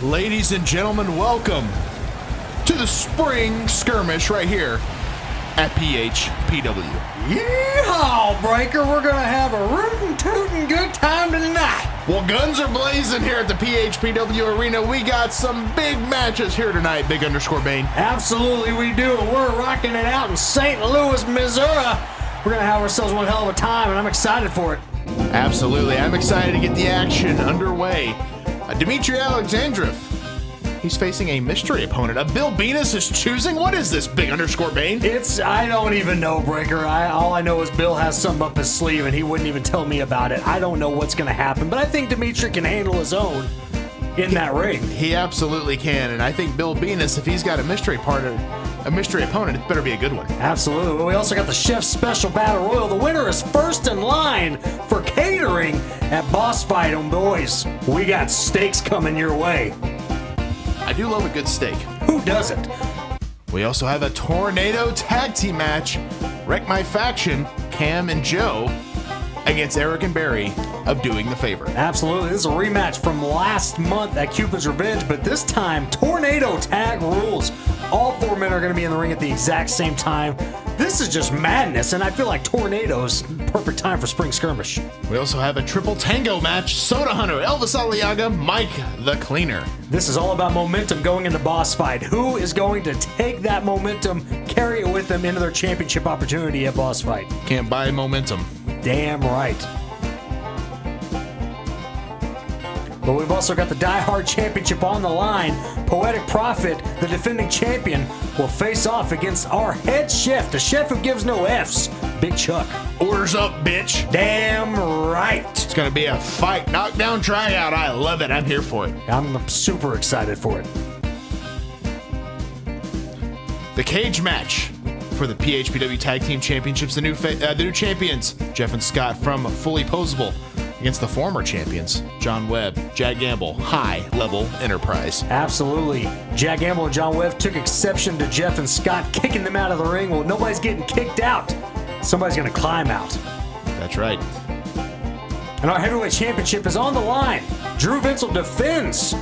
Ladies and gentlemen, welcome to the spring skirmish right here at PHPW. Yeehaw, Breaker! We're gonna have a rootin' tootin' good time tonight. Well, guns are blazing here at the PHPW Arena. We got some big matches here tonight, Big _ Bane. Absolutely, we do. We're rocking it out in St. Louis, Missouri. We're gonna have ourselves one hell of a time, and I'm excited for it. Absolutely, I'm excited to get the action underway. Dimitri Alexandrov, he's facing a mystery opponent. Bill Benis is choosing. What is this, Big _ Bane? I don't even know, Breaker. All I know is Bill has something up his sleeve, and he wouldn't even tell me about it. I don't know what's gonna happen, but I think Dimitri can handle his own in that ring. He absolutely can, and I think Bill Benis, if he's got a mystery opponent, it better be a good one. Absolutely. We also got the Chef's Special Battle Royal. The winner is first in line for catering at Boss Fight. And boys, we got steaks coming your way. I do love a good steak. Who doesn't? We also have a Tornado Tag Team match. Wreck My Faction, Cam and Joe, against Eric and Barry of Doing the Favor. Absolutely. This is a rematch from last month at Cupid's Revenge, but this time, Tornado Tag rules. All 4 men are going to be in the ring at the exact same time. This is just madness, and I feel like Tornado's perfect time for Spring Skirmish. We also have a triple tango match. Soda Hunter, Elvis Aliaga, Mike the Cleaner. This is all about momentum going into Boss Fight. Who is going to take that momentum, carry it with them into their championship opportunity at Boss Fight? Can't buy momentum. Damn right. But we've also got the Die Hard Championship on the line. Poetic Prophet, the defending champion, will face off against our head chef, the chef who gives no F's, Big Chuck. Orders up, bitch. Damn right. It's going to be a fight, knockdown, tryout. I love it. I'm here for it. I'm super excited for it. The cage match for the PHPW Tag Team Championships. The new champions, Jeff and Scott from Fully Poseable, against the former champions, John Webb, Jack Gamble, High Level Enterprise. Absolutely. Jack Gamble and John Webb took exception to Jeff and Scott kicking them out of the ring. Well, nobody's getting kicked out. Somebody's going to climb out. That's right. And our heavyweight championship is on the line. Drew Vencill defends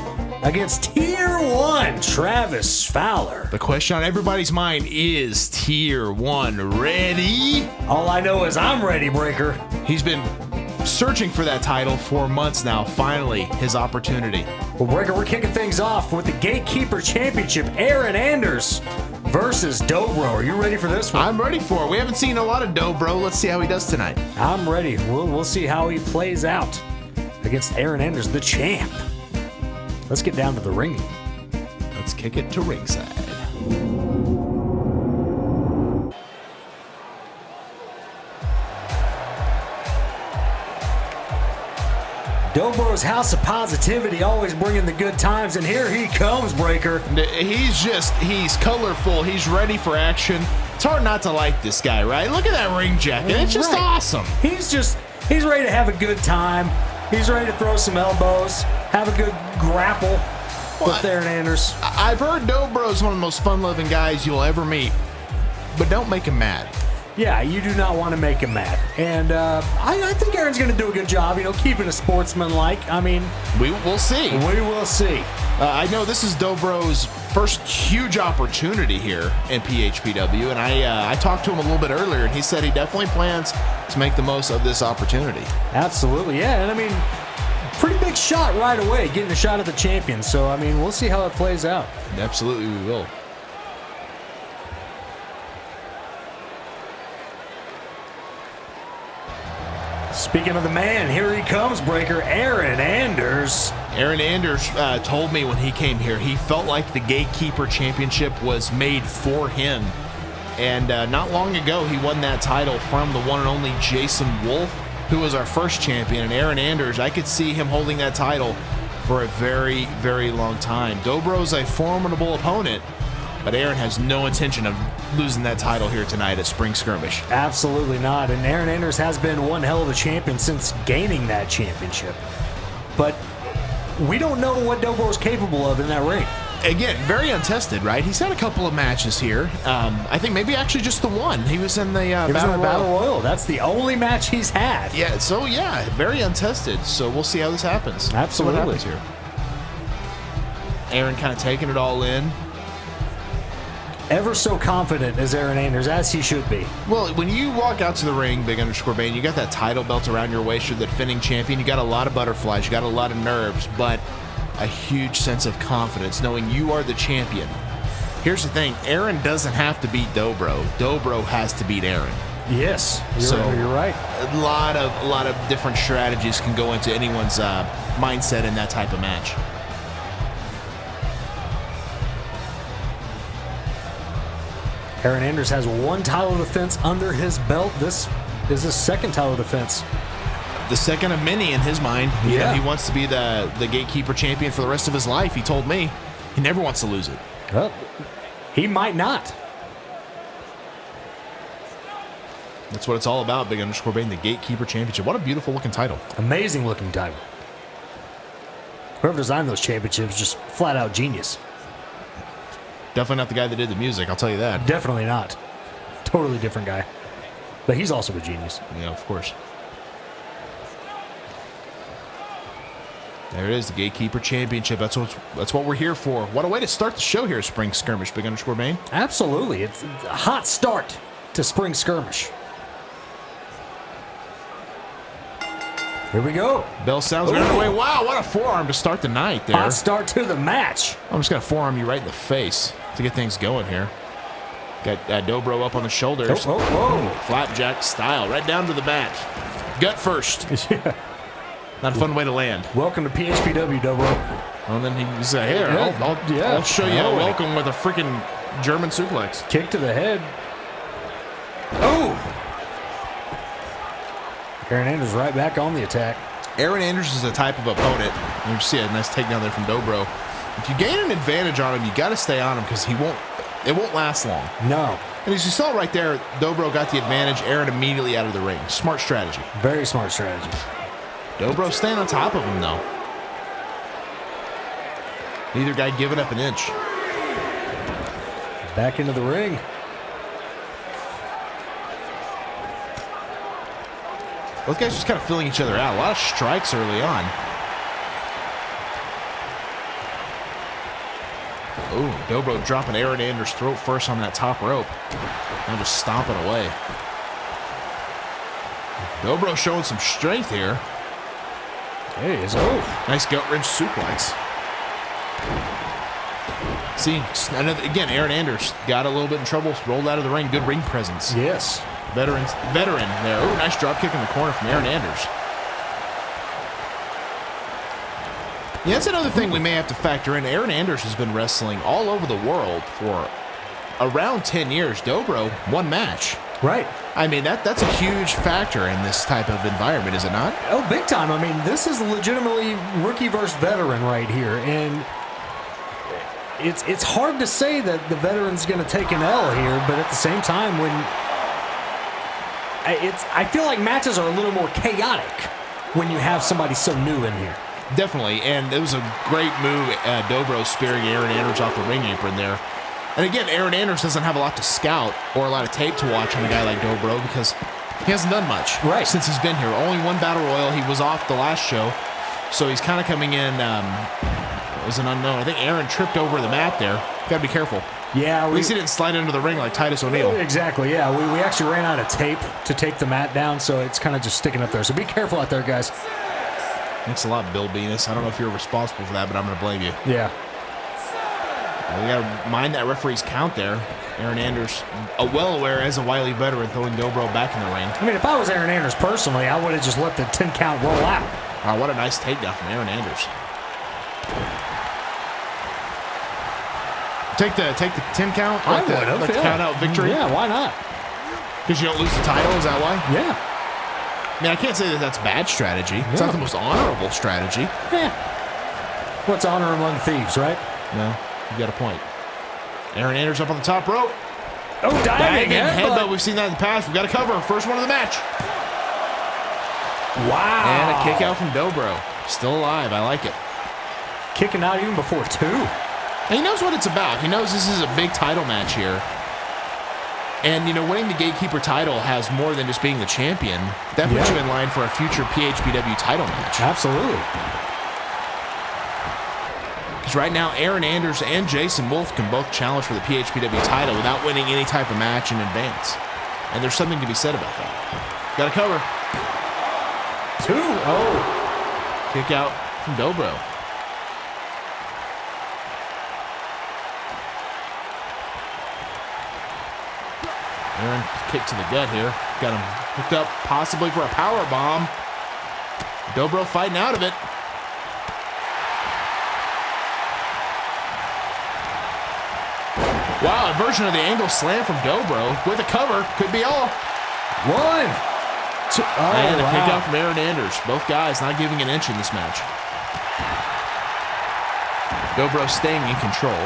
against Tier 1, Travis Fowler. The question on everybody's mind is Tier 1 ready? All I know is I'm ready, Breaker. He's been searching for that title for months now. Finally, his opportunity. Well, Breaker, we're kicking things off with the Gatekeeper Championship. Aaron Anders versus Dobro. Are you ready for this one? I'm ready for it. We haven't seen a lot of Dobro. Let's see how he does tonight. I'm ready. We'll see how he plays out against Aaron Anders, the champ. Let's get down to the ring. Let's kick it to ringside. Dobro's House of Positivity, always bringing the good times, and here he comes, Breaker. He's colorful. He's ready for action. It's hard not to like this guy, right? Look at that ring jacket. It's just awesome. He's ready to have a good time. He's ready to throw some elbows, have a good grapple with Aaron Anders. I've heard Dobro's one of the most fun-loving guys you'll ever meet, but don't make him mad. Yeah, you do not want to make him mad. And I think Aaron's going to do a good job, keeping a sportsman-like. I mean, we'll see. We will see. I know this is Dobro's first huge opportunity here in PHPW, and I talked to him a little bit earlier, and he said he definitely plans to make the most of this opportunity. Absolutely, yeah. And pretty big shot right away, getting a shot at the champion. So, we'll see how it plays out. Absolutely, we will. Speaking of the man, here he comes, Breaker, Aaron Anders. Aaron Anders told me when he came here, he felt like the Gatekeeper Championship was made for him. And not long ago, he won that title from the one and only Jason Wulf, who was our first champion. And Aaron Anders, I could see him holding that title for a very, very long time. Dobro's a formidable opponent, but Aaron has no intention of losing that title here tonight at Spring Skirmish. Absolutely not. And Aaron Anders has been one hell of a champion since gaining that championship. But we don't know what Dobro's capable of in that ring. Again, very untested, right? He's had a couple of matches here. I think maybe actually just the one. He was in the Battle Royal. That's the only match he's had. Yeah, so very untested. So we'll see how this happens. Absolutely. See what happens here. Aaron kind of taking it all in. Ever so confident as Aaron Anders, as he should be. Well, when you walk out to the ring, Big_Bane, you got that title belt around your waist. You're the defending champion. You got a lot of butterflies. You got a lot of nerves, but a huge sense of confidence knowing you are the champion. Here's the thing. Aaron doesn't have to beat Dobro. Dobro has to beat Aaron. Yes, you're right. A lot of different strategies can go into anyone's mindset in that type of match. Aaron Anders has one title defense under his belt. This is his second title defense. The second of many in his mind. You know, Yeah. he wants to be the Gatekeeper champion for the rest of his life. He told me he never wants to lose it. Well, he might not. That's what it's all about, Big_Bane, the Gatekeeper Championship. What a beautiful looking title. Amazing looking title. Whoever designed those championships, just flat out genius. Definitely not the guy that did the music, I'll tell you that. Definitely not. Totally different guy. But he's also a genius. Yeah, of course. There it is, the Gatekeeper Championship. That's what we're here for. What a way to start the show here, Spring Skirmish, Big_Bane. Absolutely. It's a hot start to Spring Skirmish. Here we go. Bell sounds right away. Wow, what a forearm to start the night there. Hot start to the match. I'm just going to forearm you right in the face to get things going here. Got Dobro up on the shoulders. Whoa. Flapjack style, right down to the mat. Gut first. Yeah. Not a fun way to land. Welcome to PHPW, Dobro. And then he said, here, I'll show you a welcome with a freaking German suplex. Kick to the head. Oh! Aaron Anders right back on the attack. Aaron Anders is the type of opponent. You see a nice takedown there from Dobro. If you gain an advantage on him, you got to stay on him because it won't last long. No. And as you saw right there, Dobro got the advantage. Aaron immediately out of the ring. Smart strategy. Very smart strategy. Dobro staying on top of him, though. Neither guy giving up an inch. Back into the ring. Both guys just kind of filling each other out. A lot of strikes early on. Ooh, Dobro dropping Aaron Anders' throat first on that top rope. Now just stomping away. Dobro showing some strength here. There he is. Nice gut wrench suplex. See, again, Aaron Anders got a little bit in trouble, rolled out of the ring. Good ring presence. Yes. Veteran there. Oh, nice drop kick in the corner from Aaron Anders. Yeah, that's another thing we may have to factor in. Aaron Anders has been wrestling all over the world for around 10 years. Dobro, one match. Right. I mean, that's a huge factor in this type of environment, is it not? Oh, big time. I mean, this is legitimately rookie versus veteran right here. And it's hard to say that the veteran's going to take an L here, but at the same time, I feel like matches are a little more chaotic when you have somebody so new in here. Definitely, and it was a great move, Dobro spearing Aaron Anders off the ring apron there. And again, Aaron Anders doesn't have a lot to scout or a lot of tape to watch on a guy like Dobro because he hasn't done much since he's been here. Only one Battle Royal. He was off the last show, so he's kind of coming in as an unknown. I think Aaron tripped over the mat there. Got to be careful. Yeah, at least he didn't slide into the ring like Titus O'Neil. Exactly, yeah. We actually ran out of tape to take the mat down, so it's kind of just sticking up there. So be careful out there, guys. Thanks a lot, Bill Benis. I don't know if you're responsible for that, but I'm going to blame you. Yeah. We got to mind that referee's count there. Aaron Anders, well aware as a wily veteran, throwing Dobro back in the ring. I mean, if I was Aaron Anders personally, I would have just let the 10 count roll out. Wow, what a nice takedown from Aaron Anders. Take the 10 count? I would have. Like the count out victory? Yeah, why not? Because you don't lose the title, is that why? Yeah. I mean, I can't say that that's bad strategy. It's not the most honorable strategy. Yeah. What's honor among thieves, right? No, you got a point. Aaron Anders up on the top rope. Oh, diving headbutt. We've seen that in the past. We've got to cover. First one of the match. Wow. And a kick out from Dobro. Still alive. I like it. Kicking out even before 2. And he knows what it's about. He knows this is a big title match here. And, you know, winning the Gatekeeper title has more than just being the champion. That puts you in line for a future PHPW title match. Absolutely. Because right now, Aaron Anders and Jason Wolfe can both challenge for the PHPW title without winning any type of match in advance. And there's something to be said about that. Got to cover. 2-0. Kick out from Dobro. Aaron, kick to the gut here. Got him hooked up possibly for a power bomb. Dobro fighting out of it. Wow, a version of the angle slam from Dobro with a cover. Could be all. 1, 2. Oh, and a wow. kick out from Aaron Anders. Both guys not giving an inch in this match. Dobro staying in control.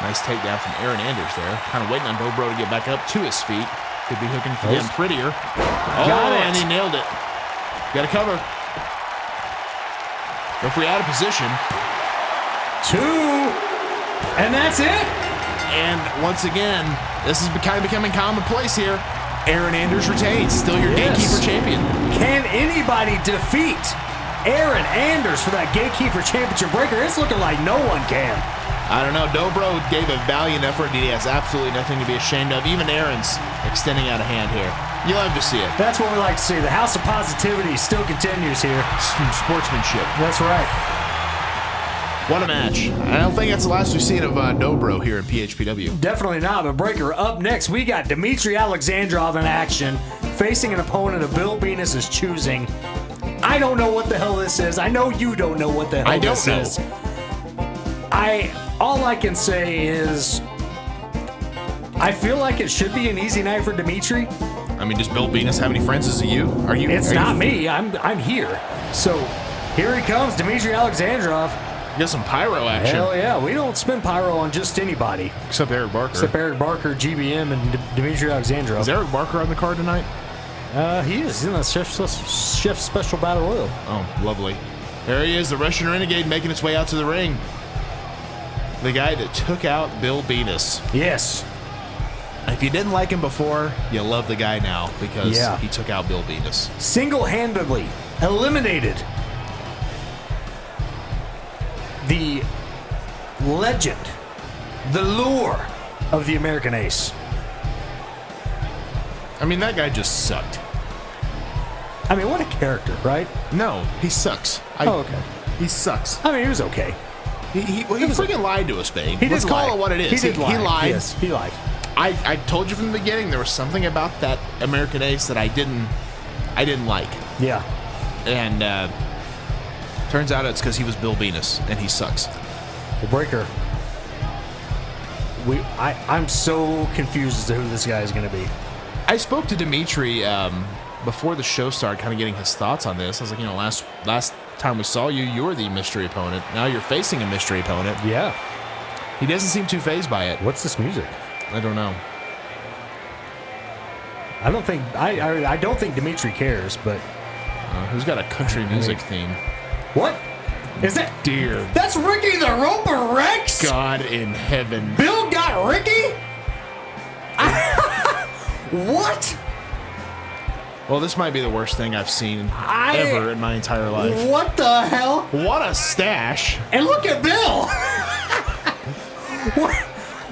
Nice takedown from Aaron Anders there. Kind of waiting on Dobro to get back up to his feet. Could be hooking for him prettier. Got it. And he nailed it. Got to cover. Referee out of position. 2. And that's it. And once again, this is kind of becoming commonplace here. Aaron Anders retains. Still your Gatekeeper champion. Can anybody defeat Aaron Anders for that Gatekeeper Championship breaker? It's looking like no one can. I don't know. Dobro gave a valiant effort. He has absolutely nothing to be ashamed of. Even Aaron's extending out a hand here. You love to see it. That's what we like to see. The house of positivity still continues here. Some sportsmanship. That's right. What a match. I don't think that's the last we've seen of Dobro here in PHPW. Definitely not. But breaker, up next, we got Dimitri Alexandrov in action, facing an opponent of Bill Benis' choosing. I don't know what the hell this is. I know you don't know what the hell this is. All I can say is I feel like it should be an easy night for Dimitri. I mean, does Bill Benis have any friends as you? It's not me. I'm here. So here he comes, Dimitri Alexandrov. Get some pyro action. Hell yeah. We don't spin pyro on just anybody. Except Eric Barker. Except Eric Barker, GBM, and Dimitri Alexandrov. Is Eric Barker on the card tonight? He is. He's in the Chef Special Battle Royal. Oh, lovely. There he is, the Russian Renegade making its way out to the ring. The guy that took out Bill Benis. Yes. If you didn't like him before, you love the guy now because he took out Bill Benis. Single-handedly eliminated the legend, the lure of the American Ace. I mean, that guy just sucked. I mean, what a character, right? No, he sucks. Okay. He sucks. I mean, he was okay. He freaking lied to us, Bane. Let's call it what it is. He did lie. He lied. Yes, he lied. I told you from the beginning there was something about that American Ace that I didn't like. Yeah. And turns out it's because he was Bill Benis and he sucks. The breaker. I'm so confused as to who this guy is going to be. I spoke to Dimitri before the show started, kind of getting his thoughts on this. I was like, last time we saw you, you were the mystery opponent. Now you're facing a mystery opponent. Yeah. He doesn't seem too fazed by it. What's this music? I don't know. I don't think Dimitri cares, but who's got a country music theme? What? Is that dear? That's Ricky the Roper Rex. God in heaven! Bill got Ricky. What? Well, this might be the worst thing I've seen ever in my entire life. What the hell? What a stash. And look at Bill.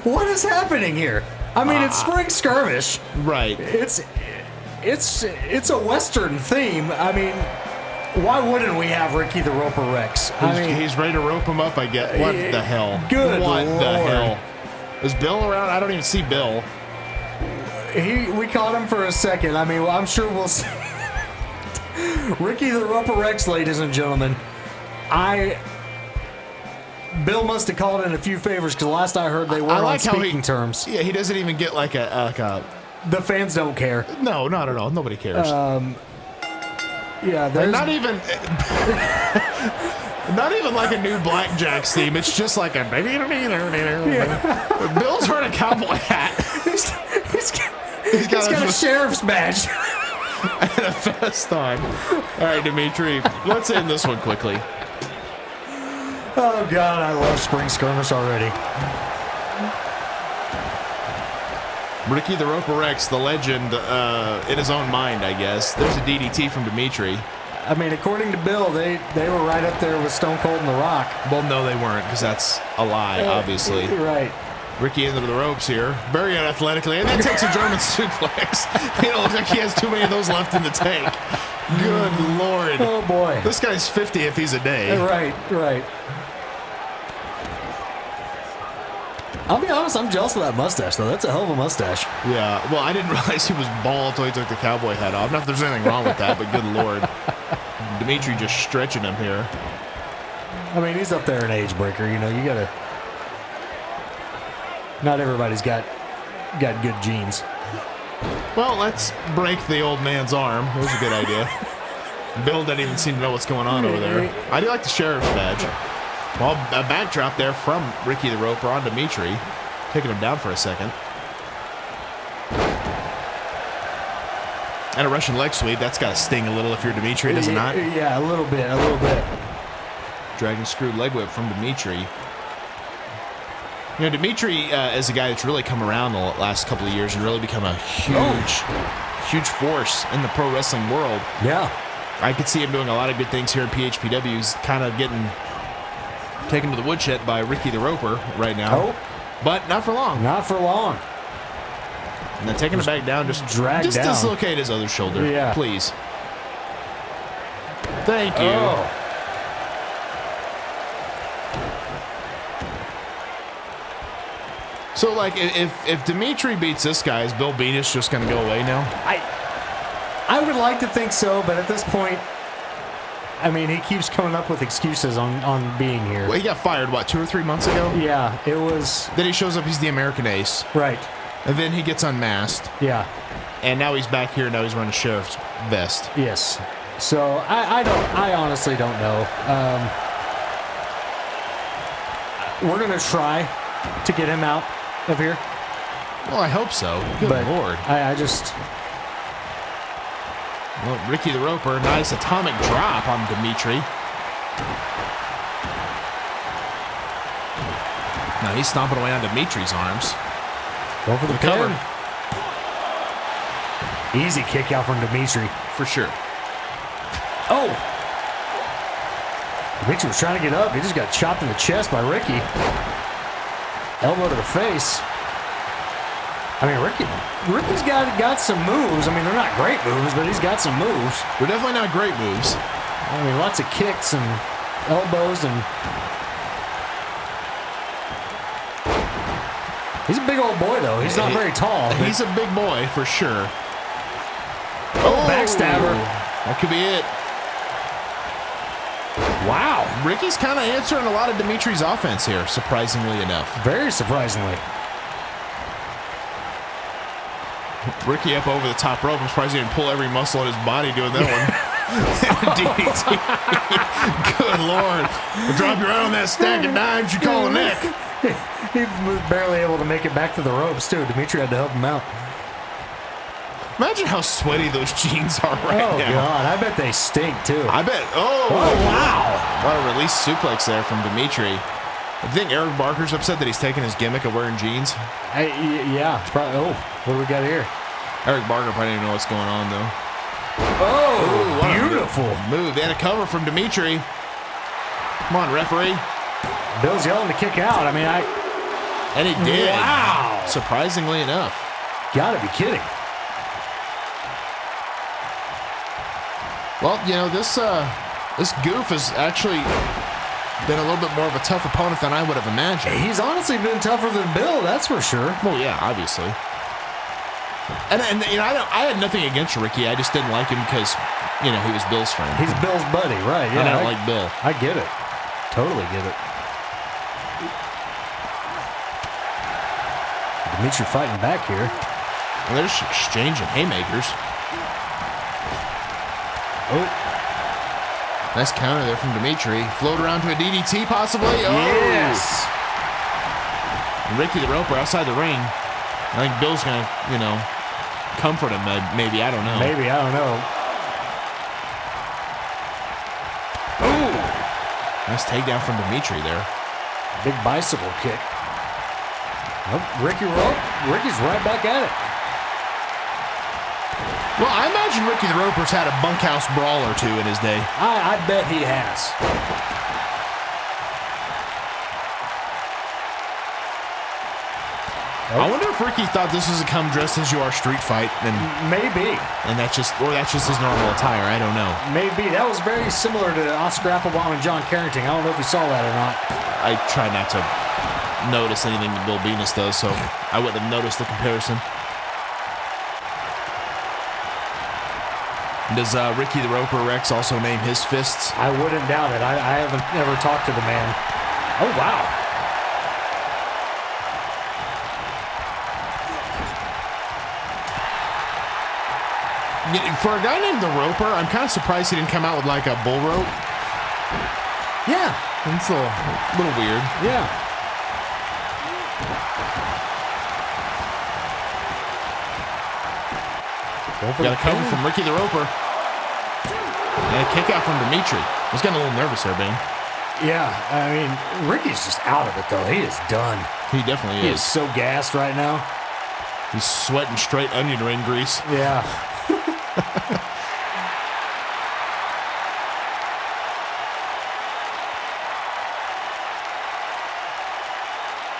What is happening here? I mean, it's spring skirmish. Right. It's a Western theme. I mean, why wouldn't we have Ricky the Roper Rex? He's ready to rope him up, I guess. What the hell? Good What Lord. the hell? Is Bill around? I don't even see Bill. We caught him for a second. I mean, I'm sure we'll see. Ricky the Roper Rex, ladies and gentlemen. Bill must have called in a few favors because last I heard they were on speaking terms. Yeah, he doesn't even get like a. The fans don't care. No, not at all. Nobody cares. Yeah, there's not even. Not even like a new Blackjacks theme. It's just like a. Yeah. Bill's wearing a cowboy hat. He's got a sheriff's badge. And a vest on. All right, Dimitri, let's end this one quickly. Oh, God, I love spring skirmish already. Ricky the Roper Rex, the legend, in his own mind, I guess. There's a DDT from Dimitri. I mean, according to Bill, they were right up there with Stone Cold and The Rock. Well, no, they weren't, because that's a lie, obviously. Right. Ricky into the ropes here, very unathletically, and then takes a German suplex. It looks like he has too many of those left in the tank. Good Lord. Oh, boy. This guy's 50 if he's a day. Right. I'll be honest, I'm jealous of that mustache, though. That's a hell of a mustache. Yeah, well, I didn't realize he was bald until he took the cowboy hat off. Not that there's anything wrong with that, but good Lord. Dimitri just stretching him here. I mean, he's up there in age breaker. You know, you gotta... Not everybody's got good genes. Well, let's break the old man's arm. That was a good idea. Bill doesn't even seem to know what's going on over there. I do like the sheriff's badge. Well, a backdrop there from Ricky the Roper on Dimitri, taking him down for a second. And a Russian leg sweep. That's got to sting a little if you're Dimitri, does it not? Yeah, a little bit. Dragon screw leg whip from Dimitri. You know, Dimitri is a guy that's really come around the last couple of years and really become a huge force in the pro wrestling world. Yeah. I could see him doing a lot of good things here in PHPW. He's kind of getting taken to the woodshed by Ricky the Roper right now. Oh. But not for long. Not for long. And then taking him back down, just drag down. Dislocate his other shoulder, please. Thank you. Oh. So, like, if Dimitri beats this guy, is Bill Benis just going to go away now? I would like to think so, but at this point, I mean, he keeps coming up with excuses on being here. Well, he got fired, what, 2 or 3 months ago? Yeah, it was... Then he shows up, he's the American Ace. Right. And then he gets unmasked. Yeah. And now he's back here, now he's wearing a sheriff's vest. Yes. So, I honestly don't know. We're going to try to get him out of here. Well, I hope so. Good Lord. I just... Well, Ricky the Roper, nice atomic drop on Dimitri. Now he's stomping away on Dimitri's arms. Go for the cover. Easy kick out from Dimitri. For sure. Oh! Dimitri was trying to get up. He just got chopped in the chest by Ricky. Elbow to the face. I mean, Ricky's got some moves. I mean, they're not great moves, but he's got some moves. They're definitely not great moves. I mean, lots of kicks and elbows, and he's a big old boy, though. He's not very tall. He's a big boy, for sure. Oh, backstabber. That could be it. Wow. Ricky's kind of answering a lot of Dimitri's offense here, surprisingly enough. Very surprisingly. Ricky up over the top rope. I'm surprised he didn't pull every muscle in his body doing that one. DDT. Good Lord. We'll drop you right on that stack of dimes you call a neck. He was barely able to make it back to the ropes, too. Dimitri had to help him out. Imagine how sweaty those jeans are right now. Oh, God. I bet they stink, too. I bet. Oh, wow. What a release suplex there from Dimitri. I think Eric Barker's upset that he's taking his gimmick of wearing jeans. Yeah. Probably, what do we got here? Eric Barker probably didn't know what's going on, though. Oh, beautiful move. And a cover from Dimitri. Come on, referee. Bill's yelling to kick out. I mean, And he did. Wow. Surprisingly enough. Gotta be kidding. Well, you know, this goof has actually been a little bit more of a tough opponent than I would have imagined. He's honestly been tougher than Bill, that's for sure. Well, yeah, obviously. And you know, I had nothing against Ricky. I just didn't like him because, you know, he was Bill's friend. He's Bill's buddy, right? Yeah, and I don't like Bill. I get it. Totally get it. Dimitri fighting back here. Well, they're just exchanging haymakers. Oh. Nice counter there from Dimitri. Float around to a DDT, possibly. Oh. Yes. And Ricky the Roper outside the ring. I think Bill's going to, you know, comfort him, maybe. I don't know. Maybe. I don't know. Oh. Nice takedown from Dimitri there. Big bicycle kick. Oh, Ricky's right back at it. Well, I imagine Ricky the Roper's had a bunkhouse brawl or two in his day. I bet he has. I wonder if Ricky thought this was a come dressed as you are street fight, and maybe, that's just his normal attire. I don't know. Maybe that was very similar to Oscar Applebaum and John Carrington. I don't know if you saw that or not. I try not to notice anything that Bill Benis does, so I wouldn't have noticed the comparison. Does Ricky the Roper Rex also name his fists? I wouldn't doubt it. I haven't ever talked to the man. Oh, wow. For a guy named the Roper, I'm kind of surprised he didn't come out with like a bull rope. Yeah. It's a little weird. Yeah. Got a cover from Ricky the Roper. And a kick out from Dimitri. I was getting a little nervous there, Ben. Yeah, I mean, Ricky's just out of it, though. He is done. He definitely He is so gassed right now. He's sweating straight onion ring grease. Yeah.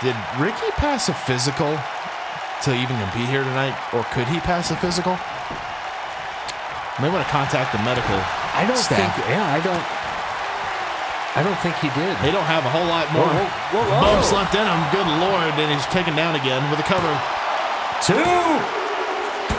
Did Ricky pass a physical to even compete here tonight? Or could he pass a physical? May want to contact the medical staff. I don't think he did. They don't have a whole lot more bumps left in him. Good Lord. And he's taken down again with a cover. 2.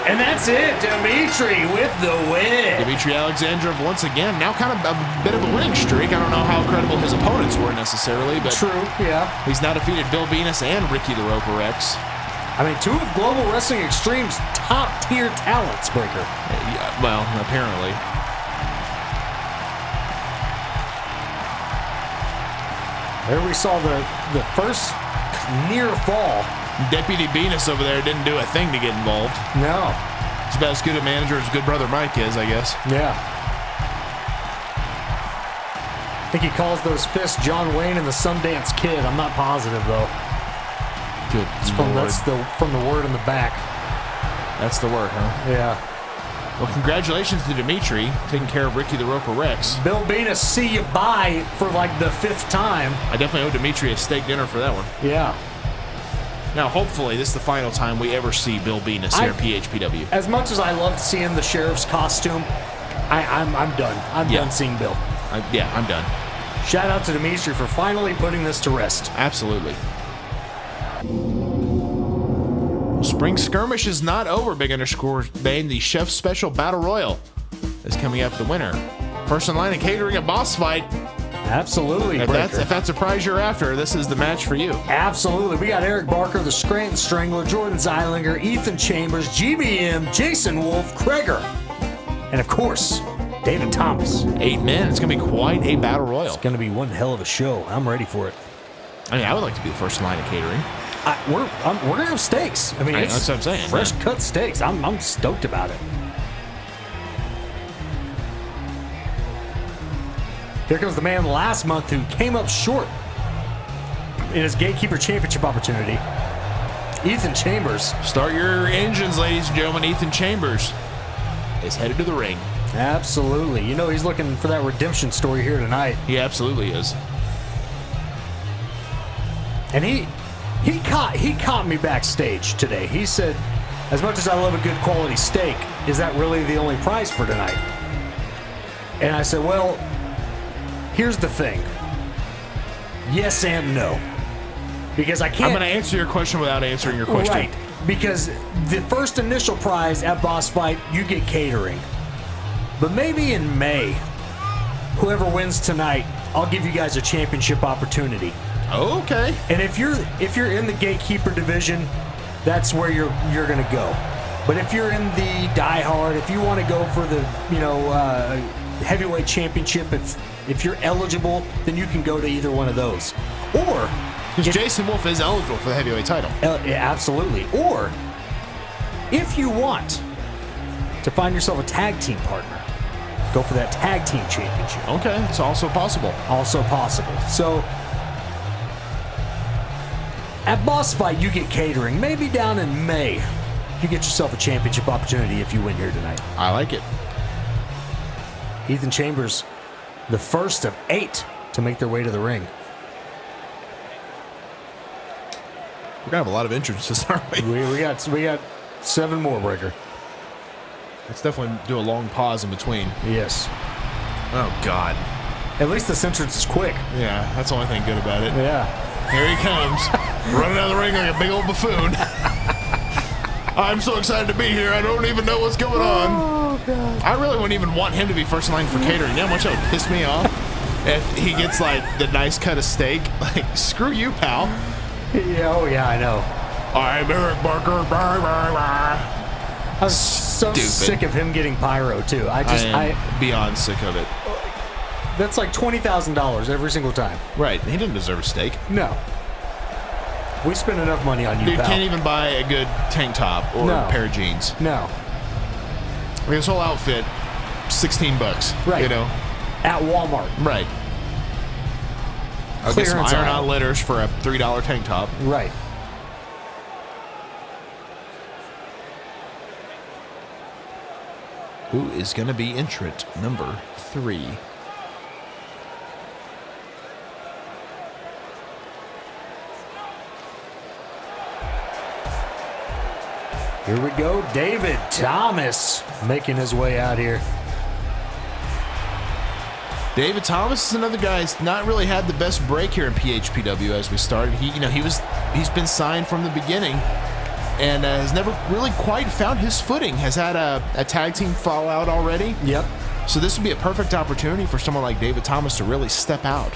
And that's it. Dimitri with the win. Dimitri Alexandrov once again. Now kind of a bit of a winning streak. I don't know how credible his opponents were necessarily, but true, yeah. He's now defeated Bill Benis and Ricky the Roper Rex. I mean, 2 of Global Wrestling Extreme's top-tier talents, Breaker. Yeah, well, apparently. There we saw the first near fall. Deputy Benis over there didn't do a thing to get involved. No. He's about as good a manager as good brother Mike is, I guess. Yeah. I think he calls those fists John Wayne and the Sundance Kid. I'm not positive, though. Good. That's from the word in the back. That's the word, huh? Yeah. Well, congratulations to Dimitri, taking care of Ricky the Roper Rex. Bill Benis, see you bye for like the 5th time. I definitely owe Dimitri a steak dinner for that one. Yeah. Now, hopefully, this is the final time we ever see Bill Benis here at PHPW. As much as I loved seeing the sheriff's costume, I'm done. I'm done seeing Bill. I'm done. Shout out to Dimitri for finally putting this to rest. Absolutely. Spring Skirmish is not over, Big Underscore Bane. The Chef Special Battle Royal is coming up the winner. First in line and catering a boss fight. Absolutely. If that's a prize you're after, this is the match for you. Absolutely. We got Eric Barker, the Scranton Strangler, Jordan Zeilinger, Ethan Chambers, GBM, Jason Wulf, Kreger, and of course, David Thomas. 8 men. It's going to be quite a battle royal. It's going to be one hell of a show. I'm ready for it. I mean, I would like to be the first in line of catering. We're going to have steaks. I mean, that's what I'm saying. Fresh cut steaks. I'm stoked about it. Here comes the man last month who came up short in his Gatekeeper Championship opportunity. Ethan Chambers. Start your engines, ladies and gentlemen. Ethan Chambers is headed to the ring. Absolutely. You know he's looking for that redemption story here tonight. He absolutely is. And he caught me backstage today. He said, as much as I love a good quality steak, is that really the only prize for tonight? And I said, well, here's the thing. Yes and no. Because I can't... I'm going to answer your question without answering your question. Right. Because the first initial prize at Boss Fight, you get catering. But maybe in May, whoever wins tonight, I'll give you guys a championship opportunity. Okay. And if you're in the Gatekeeper division, that's where you're going to go. But if you're in the Die Hard, if you want to go for the Heavyweight Championship, if you're eligible, then you can go to either one of those. Or because Jason Wulf is eligible for the heavyweight title. Absolutely. Or if you want to find yourself a tag team partner, go for that tag team championship. Okay, it's also possible. Also possible. So At Boss Fight, you get catering. Maybe down in May, you get yourself a championship opportunity if you win here tonight. I like it. Ethan Chambers, the first of 8 to make their way to the ring. We're gonna have a lot of entrances, aren't we? We got 7 more, Breaker. Let's definitely do a long pause in between. Yes. Oh God. At least this entrance is quick. Yeah, that's the only thing good about it. Yeah. Here he comes, running out of the ring like a big old buffoon. I'm so excited to be here. I don't even know what's going on. Oh God. I really wouldn't even want him to be first in line for catering. You know how much that would piss me off if he gets like the nice cut of steak. Like, screw you, pal. Yeah, oh yeah, I know. I'm Eric Barker. I was so Stupid. sick of him getting pyro too. I am beyond sick of it. That's like $20,000 every single time. Right, he didn't deserve a steak. No. We spend enough money on you, Dude pal. can't even buy a good tank top or No. a pair of jeans. No. I mean, this whole outfit, $16. Right. You know. At Walmart. Right. I'll get some Clearance iron aisle. out letters for a $3 tank top. Right. Who is going to be entrant number 3? Here we go. David Thomas making his way out here. David Thomas is another guy who's not really had the best break here in PHPW as we started. He's been signed from the beginning and has never really quite found his footing. Has had a tag team fallout already. Yep. So this would be a perfect opportunity for someone like David Thomas to really step out.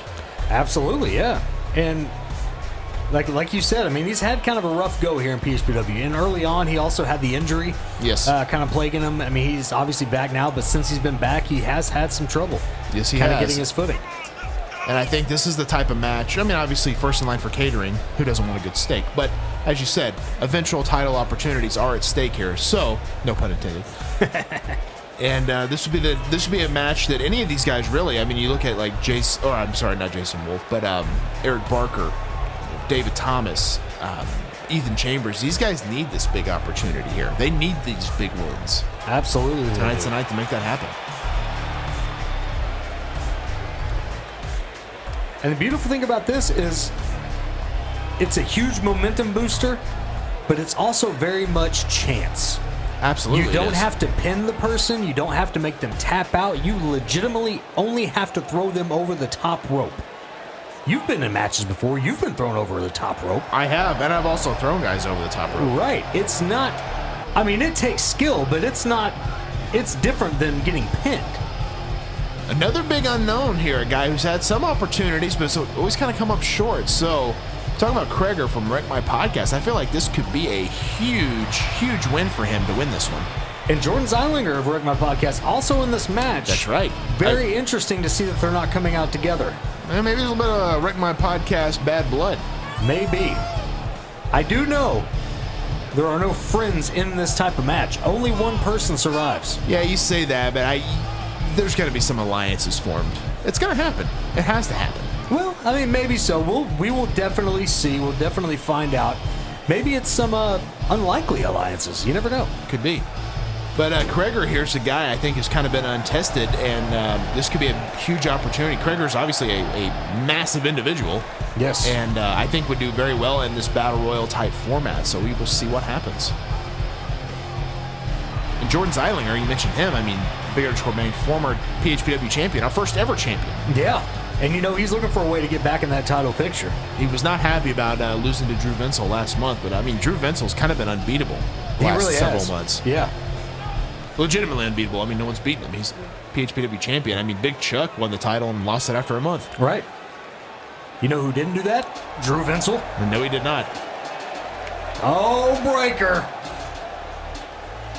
Absolutely, yeah. And like you said, I mean, he's had kind of a rough go here in PHPW. And early on, he also had the injury. Yes. Kind of plaguing him. I mean, he's obviously back now, but since he's been back, he has had some trouble. Yes, he kind of has. getting his footing. And I think this is the type of match. I mean, obviously, first in line for catering. Who doesn't want a good steak? But as you said, eventual title opportunities are at stake here. So, no pun intended. And this would be a match that any of these guys really. I mean, you look at like Jason. Oh, I'm sorry, not Jason Wolfe, but Eric Barker, David Thomas, Ethan Chambers. These guys need this big opportunity here. They need these big wins. Absolutely. Tonight's the night to make that happen. And the beautiful thing about this is it's a huge momentum booster, but it's also very much chance. Absolutely. You don't it is. have to pin the person. You don't have to make them tap out. You legitimately only have to throw them over the top rope. You've been in matches before. You've been thrown over the top rope. I have, and I've also thrown guys over the top rope. Right. It's not, I mean, it takes skill, but it's different than getting pinned. Another big unknown here, a guy who's had some opportunities, but it's always kind of come up short. So, talking about Kreger from Wreck My Podcast, I feel like this could be a huge, huge win for him to win this one. And Jordan Zeilinger of Wreck My Podcast also in this match. That's right. Very interesting to see that they're not coming out together. Maybe a little bit of Wreck My Podcast bad blood. Maybe. I do know there are no friends in this type of match. Only one person survives. Yeah, you say that, but there's going to be some alliances formed. It's going to happen. It has to happen. Well, I mean, maybe so. We will definitely see. We'll definitely find out. Maybe it's some unlikely alliances. You never know. Could be. But Kreger here's a guy I think has kind of been untested, and this could be a huge opportunity. Kreger's obviously a massive individual. Yes. And I think would do very well in this Battle Royal type format, so we will see what happens. And Jordan Zeilinger, you mentioned him. I mean, Big Underscore Main, former PHPW champion, our first ever champion. Yeah. And you know, he's looking for a way to get back in that title picture. He was not happy about losing to Drew Vencill last month, but I mean, Drew Vencill's kind of been unbeatable the last really several has. months. Yeah. Legitimately unbeatable. I mean, no one's beaten him. He's PHPW champion. I mean, Big Chuck won the title and lost it after a month. Right. You know who didn't do that? Drew Vencill. And no, he did not. Oh, Breaker.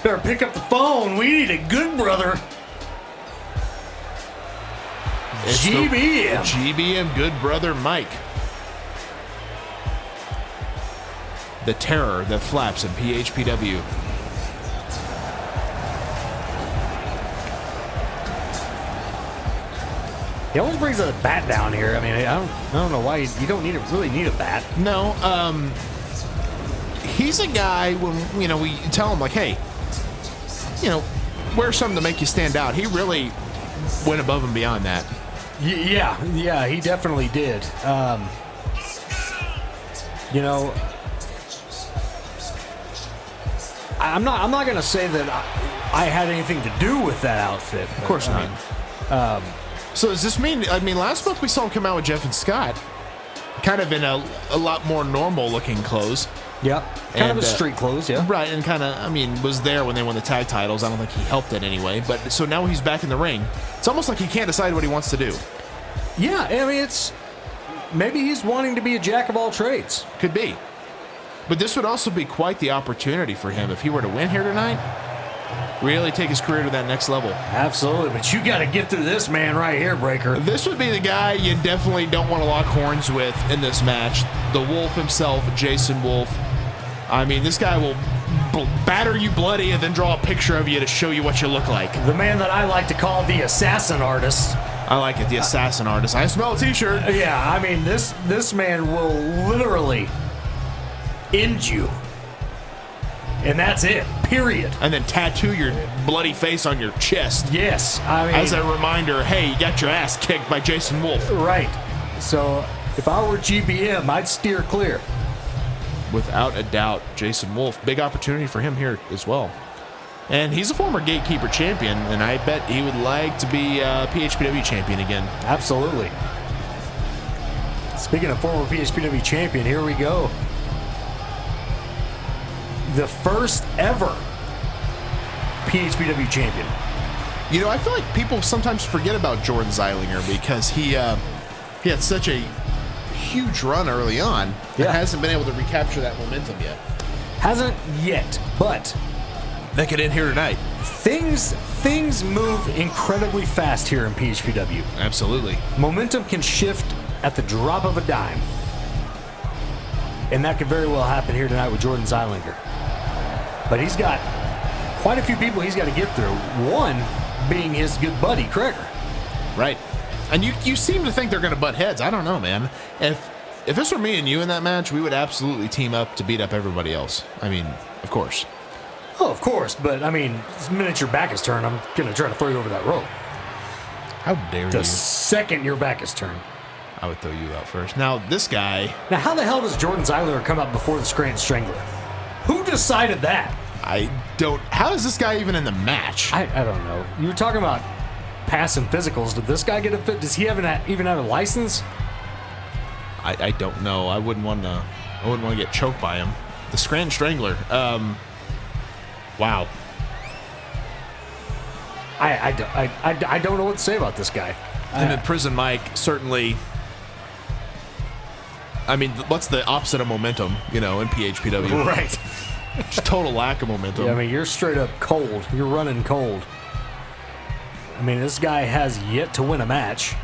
Better pick up the phone. We need a good brother. It's the GBM. GBM good brother Mike. The terror that flaps in PHPW. He always brings a bat down here. I mean, I don't know why you don't really need a bat. No, he's a guy when, you know, we tell him like, hey, you know, wear something to make you stand out. He really went above and beyond that. Yeah, he definitely did. You know, I'm not gonna say that I had anything to do with that outfit. Of course not. So does this mean? I mean, last month we saw him come out with Jeff and Scott, kind of in a lot more normal looking clothes. Yep, kind of a street clothes, yeah. Right, and kind of, I mean, was there when they won the tag titles. I don't think he helped it anyway. But so now he's back in the ring. It's almost like he can't decide what he wants to do. Yeah, I mean, maybe he's wanting to be a jack of all trades. Could be. But this would also be quite the opportunity for him if he were to win here tonight. Really take his career to that next level. Absolutely, but you got to get through this man right here, Breaker. This would be the guy you definitely don't want to lock horns with in this match. The Wolf himself, Jason Wolfe. I mean, this guy will batter you bloody and then draw a picture of you to show you what you look like. The man that I like to call the assassin artist. I like it, the assassin artist. I smell a t-shirt. Yeah, I mean, this man will literally end you. And that's it, period. And then tattoo your bloody face on your chest. Yes, I mean, as a reminder, hey, you got your ass kicked by Jason Wolfe. Right. So if I were GBM, I'd steer clear. Without a doubt, Jason Wolfe, big opportunity for him here as well. And he's a former Gatekeeper champion, and I bet he would like to be PHPW champion again. Absolutely. Speaking of former PHPW champion, here we go. The first ever PHPW champion. You know, I feel like people sometimes forget about Jordan Zeilinger because he had such a huge run early on that hasn't been able to recapture that momentum yet. Hasn't yet, but that could end here tonight. Things move incredibly fast here in PHPW. Absolutely. Momentum can shift at the drop of a dime. And that could very well happen here tonight with Jordan Zeilinger. But he's got quite a few people he's got to get through. One being his good buddy, Kreger. Right. And you seem to think they're going to butt heads. I don't know, man. If this were me and you in that match, we would absolutely team up to beat up everybody else. I mean, of course. Oh, of course. But, I mean, the minute your back is turned, I'm going to try to throw you over that rope. How dare you? The second your back is turned. I would throw you out first. Now, this guy... Now, how the hell does Jordan Zeilinger come out before the Scranton Strangler? Who decided that? I don't... How is this guy even in the match? I don't know. You were talking about passing physicals. Did this guy get a fit? Does he even have a license? I don't know. I wouldn't want to get choked by him. The Scranton Strangler. Wow. I don't know what to say about this guy. And then Prison Mike, certainly... I mean, what's the opposite of momentum, you know, in PHPW? Right. Just total lack of momentum. Yeah, I mean, you're straight up cold. You're running cold. I mean, this guy has yet to win a match.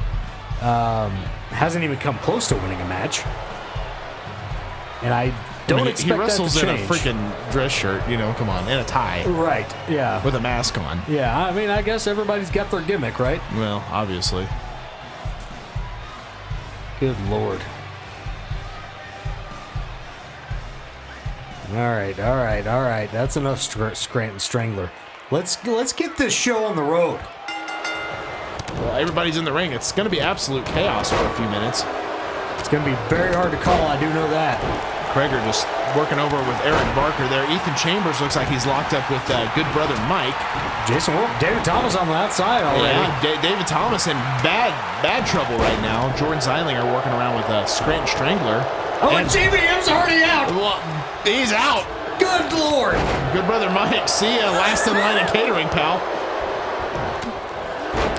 Hasn't even come close to winning a match. And I don't expect he wrestles that to in change. a freaking dress shirt, you know, come on, and a tie. Right, yeah. With a mask on. Yeah, I mean, I guess everybody's got their gimmick, right? Well, obviously. Good Lord. All right. That's enough Scranton Strangler. Let's get this show on the road. Well, everybody's in the ring. It's going to be absolute chaos for a few minutes. It's going to be very hard to call. I do know that. Kreger just working over with Eric Barker there. Ethan Chambers looks like he's locked up with good brother Mike. Jason Wolfe, David Thomas on the outside already. Yeah, David Thomas in bad trouble right now. Jordan Zeilinger working around with Scranton Strangler. Oh, and GBM's already out. Well, he's out. Good Lord. Good brother Mike. See ya. Last in line of catering, pal.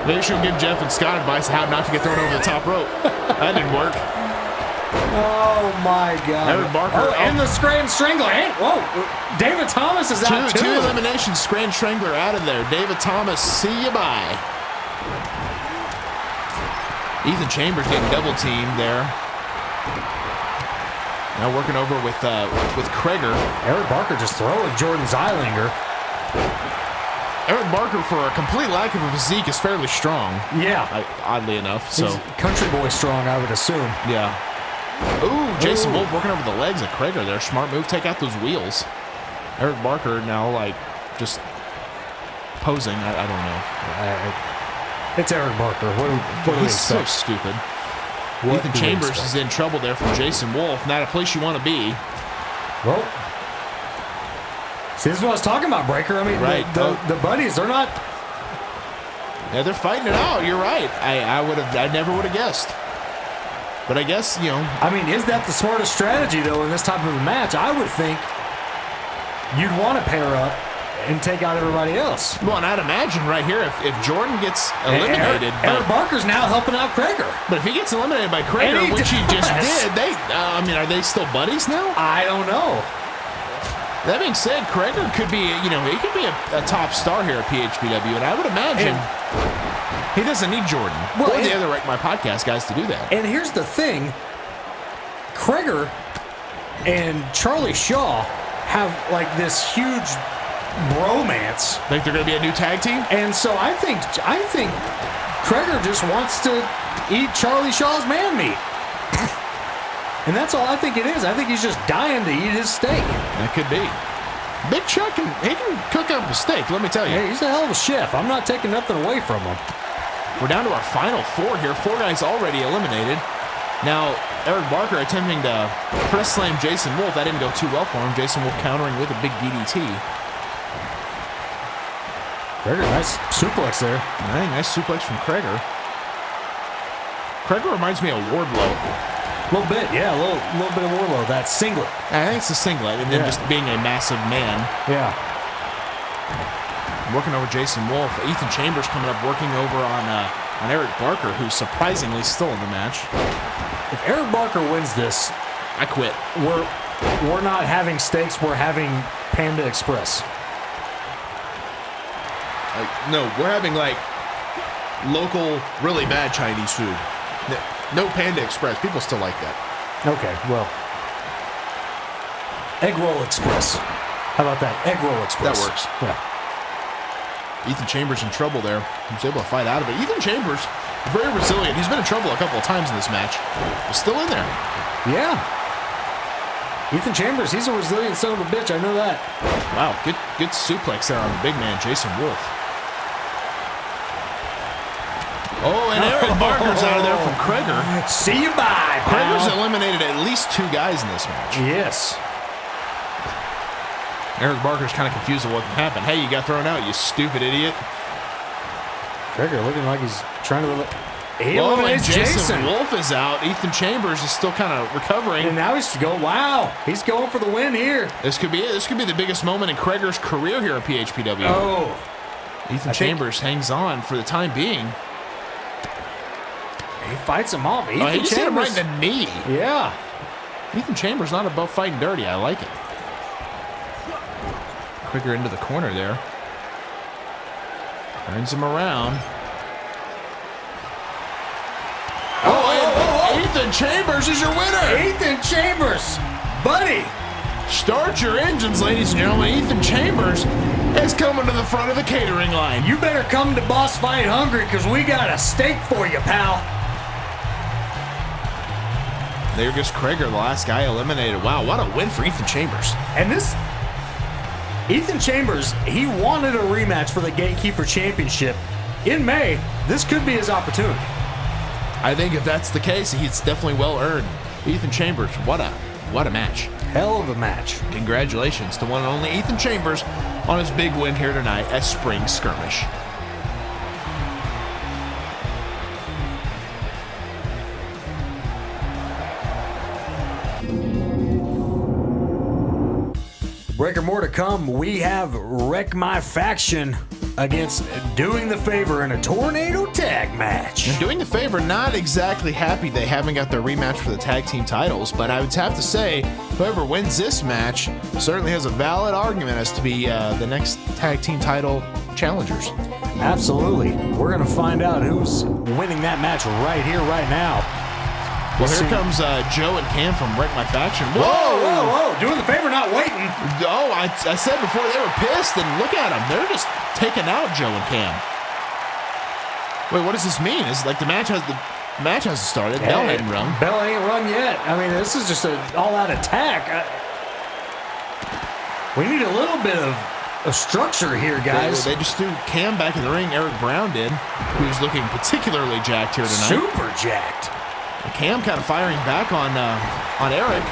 Maybe she'll give Jeff and Scott advice how not to get thrown over the top rope. That didn't work. Oh, my God. Eric Barker. And the Scranton Strangler. And, whoa, David Thomas is out, too. Two eliminations. Scranton Strangler out of there. David Thomas, see you bye. Ethan Chambers getting double teamed there. Now working over with Kreger. Eric Barker just throwing Jordan Zeilinger. Eric Barker, for a complete lack of a physique, is fairly strong. Yeah. Oddly enough. So He's country boy strong, I would assume. yeah. Ooh, Jason Wolfe working over the legs of Krager there. Smart move. Take out those wheels. Eric Barker now, like, just posing. I don't know. It's Eric Barker. What do we He's so expect? stupid. What Ethan do we Chambers expect? is in trouble there from Jason Wolfe. Not a place you want to be. Well, see, this is what I was talking about, Breaker. I mean, Right. the buddies, they're not. Yeah, they're fighting it out. You're right. I never would have guessed. But I guess, you know. I mean, is that the smartest strategy, though, in this type of a match? I would think you'd want to pair up and take out everybody else. Well, and I'd imagine right here, if Jordan gets eliminated. Eric Barker's now helping out Krager. But if he gets eliminated by Krager, which he just did, are they still buddies now? I don't know. That being said, Krager could be, he could be a top star here at PHPW, and I would imagine he doesn't need Jordan or the other My Podcast guys to do that. And here's the thing. Krager and Charlie Shaw have, like, this huge bromance. Think they're going to be a new tag team? And so I think Krager just wants to eat Charlie Shaw's man meat. And that's all I think it is. I think he's just dying to eat his steak. That could be. Big Chuck, he can cook up a steak, let me tell you. Hey, he's a hell of a chef. I'm not taking nothing away from him. We're down to our final 4 here. 4 guys already eliminated. Now, Eric Barker attempting to press slam Jason Wolfe. That didn't go too well for him. Jason Wolfe countering with a big DDT. Krager, nice suplex there. Nice suplex from Krager. Krager reminds me of Wardlow. A little bit, yeah, a little bit of Warlow. That singlet. I think it's a singlet, and then just being a massive man. Yeah. Working over Jason Wolfe. Ethan Chambers coming up working over on Eric Barker, who's surprisingly still in the match. If Eric Barker wins this, I quit. we're not having steaks, we're having Panda Express. No, we're having like local, really bad Chinese food. No Panda Express. People still like that. Okay, well. Egg Roll Express. How about that? Egg Roll Express. That works. Yeah. Ethan Chambers in trouble there. He was able to fight out of it. Ethan Chambers, very resilient. He's been in trouble a couple of times in this match. But still in there. Yeah. Ethan Chambers, he's a resilient son of a bitch. I know that. Wow, good suplex there on the big man, Jason Wolfe. Oh, and Eric Barker's out of there from Krager. See you bye, pal. Krager's eliminated at least 2 guys in this match. Yes. Eric Barker's kind of confused with what happened. Hey, you got thrown out, you stupid idiot. Krager looking like he's trying to... He Well, and eliminates Jason Wolfe is out. Ethan Chambers is still kind of recovering. And now he's going, wow, he's going for the win here. This could be it. This could be the biggest moment in Krager's career here at PHPW. Oh. Ethan Chambers hangs on for the time being. He fights him off. He just hit him right in the knee. Yeah. Ethan Chambers not above fighting dirty. I like it. Quicker into the corner there. Turns him around. Ethan Chambers is your winner. Ethan Chambers, buddy. Start your engines, ladies and gentlemen. Ethan Chambers is coming to the front of the catering line. You better come to Boss Fight hungry because we got a steak for you, pal. There goes Krager, the last guy eliminated. Wow, what a win for Ethan Chambers. And this, Ethan Chambers, he wanted a rematch for the Gatekeeper Championship in May. This could be his opportunity. I think if that's the case, it's definitely well earned. Ethan Chambers, what a match. Hell of a match. Congratulations to one and only Ethan Chambers on his big win here tonight at Spring Skirmish. Breaker, more to come. We have Wreck My Faction against Doing the Favor in a tornado tag match. And Doing the Favor, not exactly happy they haven't got their rematch for the tag team titles, but I would have to say whoever wins this match certainly has a valid argument as to be the next tag team title challengers. Absolutely. We're going to find out who's winning that match right here, right now. Well, here comes Joe and Cam from Wreck My Faction. Whoa, whoa, whoa. Doing the favor, not waiting. Oh, I said before they were pissed, and look at them. They're just taking out Joe and Cam. Wait, what does this mean? Is like the match hasn't started. Bell ain't rung. Bell ain't rung yet. I mean, this is just an all-out attack. We need a little bit of structure here, guys. They just threw Cam back in the ring. Eric Brown did, who's looking particularly jacked here tonight. Super jacked. Cam kind of firing back on Eric.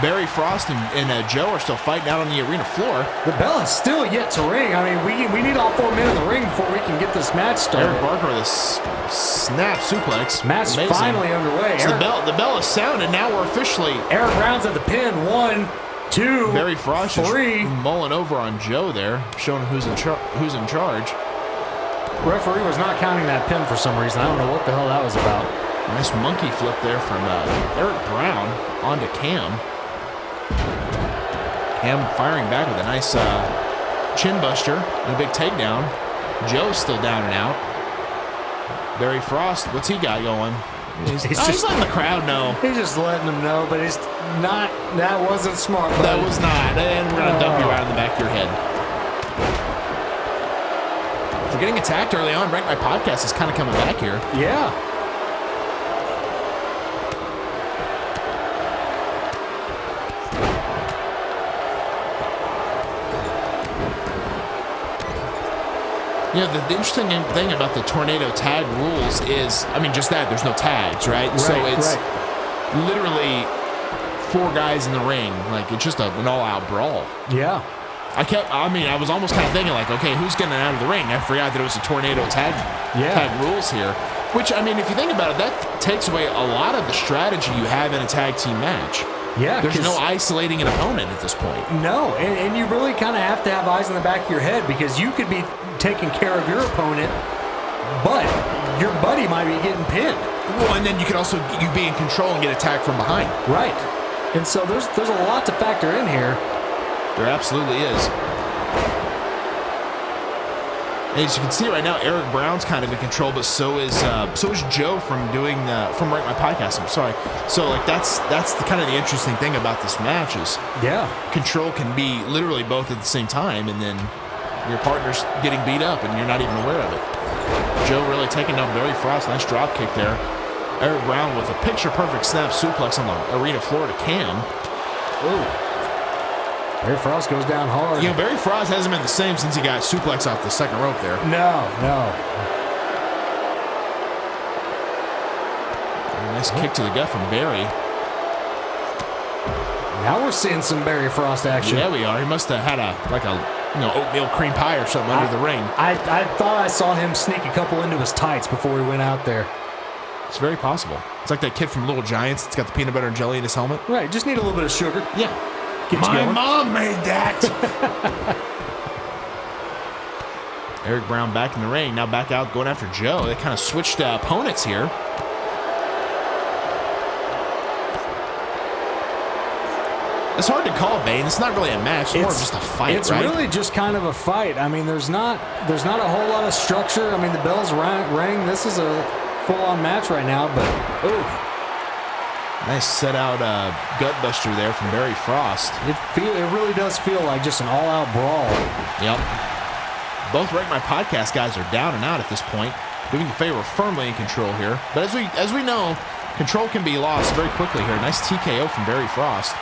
Barry Frost and Joe are still fighting out on the arena floor. The bell is still yet to ring. I mean, we need all 4 men in the ring before we can get this match started. Eric Barker with a snap suplex. Match Amazing. finally underway. So the bell is sounded. Now we're officially. Eric Brown's at the pin. 1, 2, Barry Frost 3. is mulling over on Joe there, showing who's in charge. Referee was not counting that pin for some reason. I don't know what the hell that was about. Nice monkey flip there from Eric Brown onto Cam. Cam firing back with a nice chin buster and a big takedown. Joe's still down and out. Barry Frost, what's he got going? He's letting the crowd know. He's just letting them know, but it's not. That wasn't smart. Buddy. That was not. And we're going to dump you right in the back of your head. If you're getting attacked early on, Rank My Podcast is kind of coming back here. Yeah. You know, the interesting thing about the tornado tag rules is, I mean, just that, there's no tags, right? So it's literally 4 guys in the ring. Like, it's just an all-out brawl. Yeah. I was almost kind of thinking, like, okay, who's getting out of the ring? I forgot that it was a tornado tag rules here. Which, I mean, if you think about it, that takes away a lot of the strategy you have in a tag team match. Yeah. There's no isolating an opponent at this point. No, and you really kind of have to have eyes in the back of your head because you could be taking care of your opponent, but your buddy might be getting pinned. Well, and then you could also be in control and get attacked from behind. Right. And so there's a lot to factor in here. There absolutely is. As you can see right now, Eric Brown's kind of in control, but so is Joe from Write My Podcast. I'm sorry. So like that's the kind of the interesting thing about this match is control can be literally both at the same time, and then your partner's getting beat up and you're not even aware of it. Joe really taking down Barry Frost. Nice drop kick there. Eric Brown with a picture-perfect snap suplex on the arena floor to Cam. Ooh. Barry Frost goes down hard. You know, Barry Frost hasn't been the same since he got suplex off the second rope there. No. Nice kick to the gut from Barry. Now we're seeing some Barry Frost action. Yeah, we are. He must have had oatmeal cream pie or something under the ring. I thought I saw him sneak a couple into his tights before he went out there. It's very possible. It's like that kid from Little Giants that's got the peanut butter and jelly in his helmet. Right, just need a little bit of sugar. Yeah. My mom made that. Eric Brown back in the ring, now back out going after Joe. They kind of switched opponents here. It's hard to call, Bane. It's not really a match. It's more of just a fight, It's right? really just kind of a fight. I mean, there's not a whole lot of structure. I mean, the bells rang. This is a full-on match right now, but ooh. Nice set-out gutbuster there from Barry Frost. It really does feel like just an all-out brawl. Yep. Both Rank My Podcast guys are down and out at this point. Doing the favor firmly in control here. But as we know, control can be lost very quickly here. Nice TKO from Barry Frost.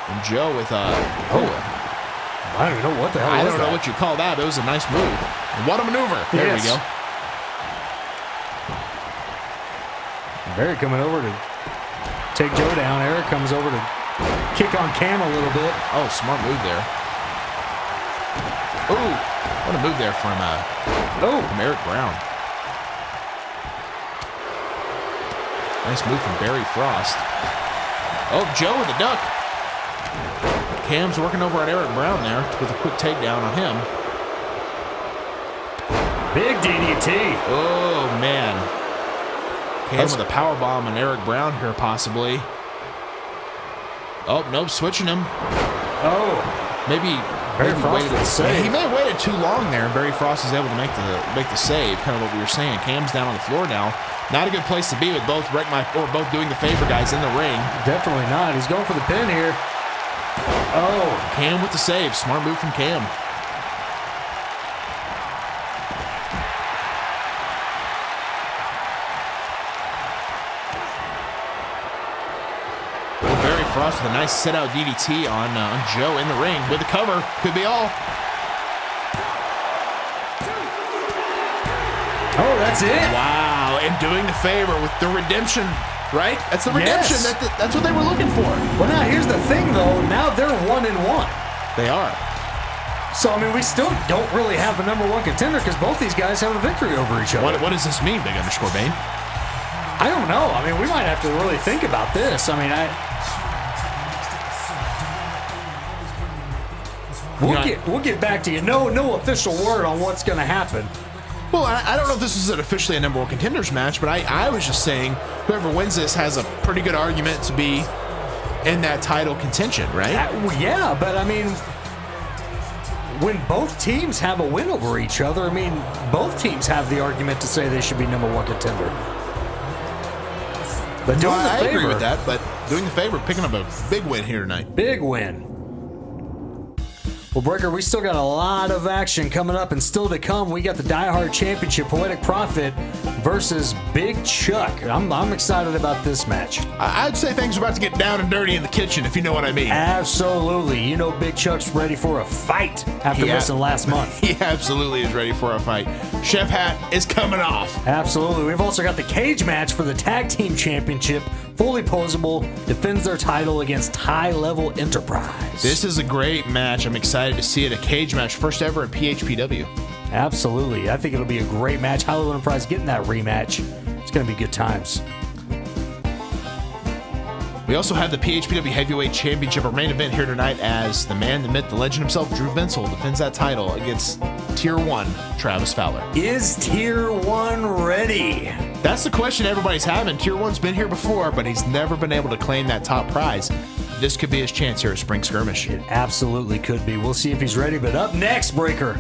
And Joe with I don't even know what the hell I was don't know that. what you call that, but it was a nice move. And what a maneuver. There we go. Barry coming over to take Joe down. Eric comes over to kick on Cam a little bit. Oh, smart move there. Ooh, what a move there from Eric Brown. Nice move from Barry Frost. Oh, Joe with a duck. Cam's working over at Eric Brown there with a quick takedown on him. Big DDT. Oh, man. Cam with a powerbomb on Eric Brown here, possibly. Oh, nope, switching him. Oh. Maybe Barry Frost with the save. He may have waited too long there, and Barry Frost is able to make the save. Kind of what we were saying. Cam's down on the floor now. Not a good place to be with both both doing the favor guys in the ring. Definitely not. He's going for the pin here. Oh, Cam with the save. Smart move from Cam. Barry Frost with a nice sit-out DDT on Joe in the ring with the cover. Could be all. Oh, that's it. Wow, and doing the favor with the redemption, right? That's the redemption. Yes. That's what they were looking for. Well, now here's the thing, though. Now they're 1-1. They are. So, I mean, we still don't really have a #1 contender because both these guys have a victory over each other. What does this mean, Big Underscore Bane? I don't know. I mean, we might have to really think about this. I mean, we'll get back to you. No official word on what's going to happen. Well, I don't know if this is officially a #1 contenders match, but I was just saying whoever wins this has a pretty good argument to be in that title contention, right? Yeah, but I mean, when both teams have a win over each other, I mean, both teams have the argument to say they should be #1 contender. But doing the favor, I agree with that, but doing the favor, picking up a big win here tonight. Big win. Well, Breaker, we still got a lot of action coming up, and still to come, we got the Die Hard Championship, Poetic Prophet versus Big Chuck. I'm excited about this match. I'd say things are about to get down and dirty in the kitchen, if you know what I mean. Absolutely. You know Big Chuck's ready for a fight after missing last month. He absolutely is ready for a fight. Chef hat is coming off. Absolutely. We've also got the cage match for the Tag Team Championship. Fully Poseable defends their title against High Level Enterprise. This is a great match. I'm excited to see it. A cage match, first ever at PHPW. Absolutely. I think it'll be a great match. High Level Enterprise getting that rematch. It's going to be good times. We also have the PHPW Heavyweight Championship, our main event here tonight, as the man, the myth, the legend himself, Drew Vencill, defends that title against Tier 1, Travis Fowler. Is Tier 1 ready? That's the question everybody's having. Tier 1's been here before, but he's never been able to claim that top prize. This could be his chance here at Spring Skirmish. It absolutely could be. We'll see if he's ready. But up next, Breaker,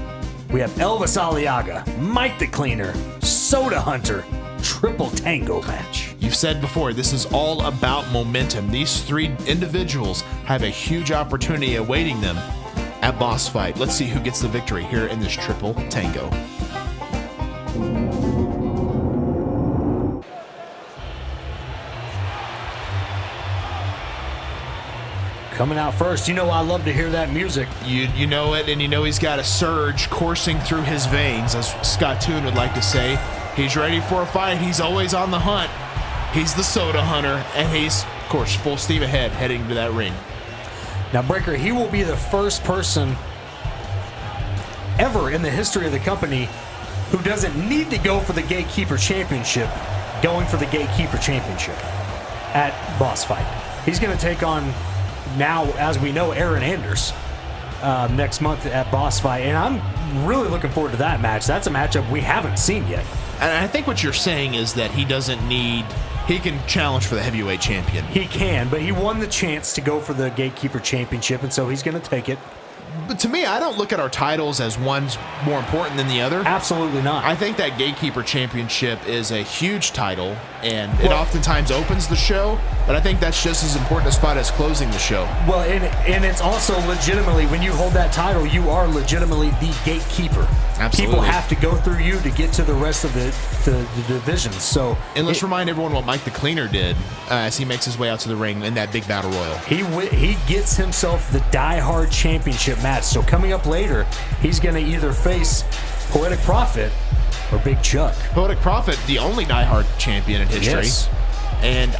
we have Elvis Aliaga, Mike the Cleaner, Soda Hunter, triple Tango match. You've said before, this is all about momentum. These three individuals have a huge opportunity awaiting them at Boss Fight. Let's see who gets the victory here in this triple Tango. Coming out first, you know I love to hear that music. You know it, and you know he's got a surge coursing through his veins, as Scott Toon would like to say. He's ready for a fight. He's always on the hunt. He's the Soda Hunter, and he's, of course, full steam ahead heading to that ring. Now, Breaker, he will be the first person ever in the history of the company who doesn't need to go for the Gatekeeper Championship, going for the Gatekeeper Championship at Boss Fight. He's going to take on, now, as we know, Aaron Anders next month at Boss Fight, and I'm really looking forward to that match. That's a matchup we haven't seen yet. And I think what you're saying is that he doesn't need... He can challenge for the heavyweight champion. He can, but he won the chance to go for the Gatekeeper Championship, and so he's going to take it. But to me, I don't look at our titles as one's more important than the other. Absolutely not. I think that Gatekeeper Championship is a huge title, and it oftentimes opens the show, but I think that's just as important a spot as closing the show. Well, and it's also legitimately, when you hold that title, you are legitimately the gatekeeper. Absolutely. People have to go through you to get to the rest of the divisions. So, and let's remind everyone what Mike the Cleaner did as he makes his way out to the ring in that big battle royal. He gets himself the Die Hard Championship match. So coming up later, he's going to either face Poetic Prophet or Big Chuck. Poetic Prophet, the only Die Hard champion in history. Yes. And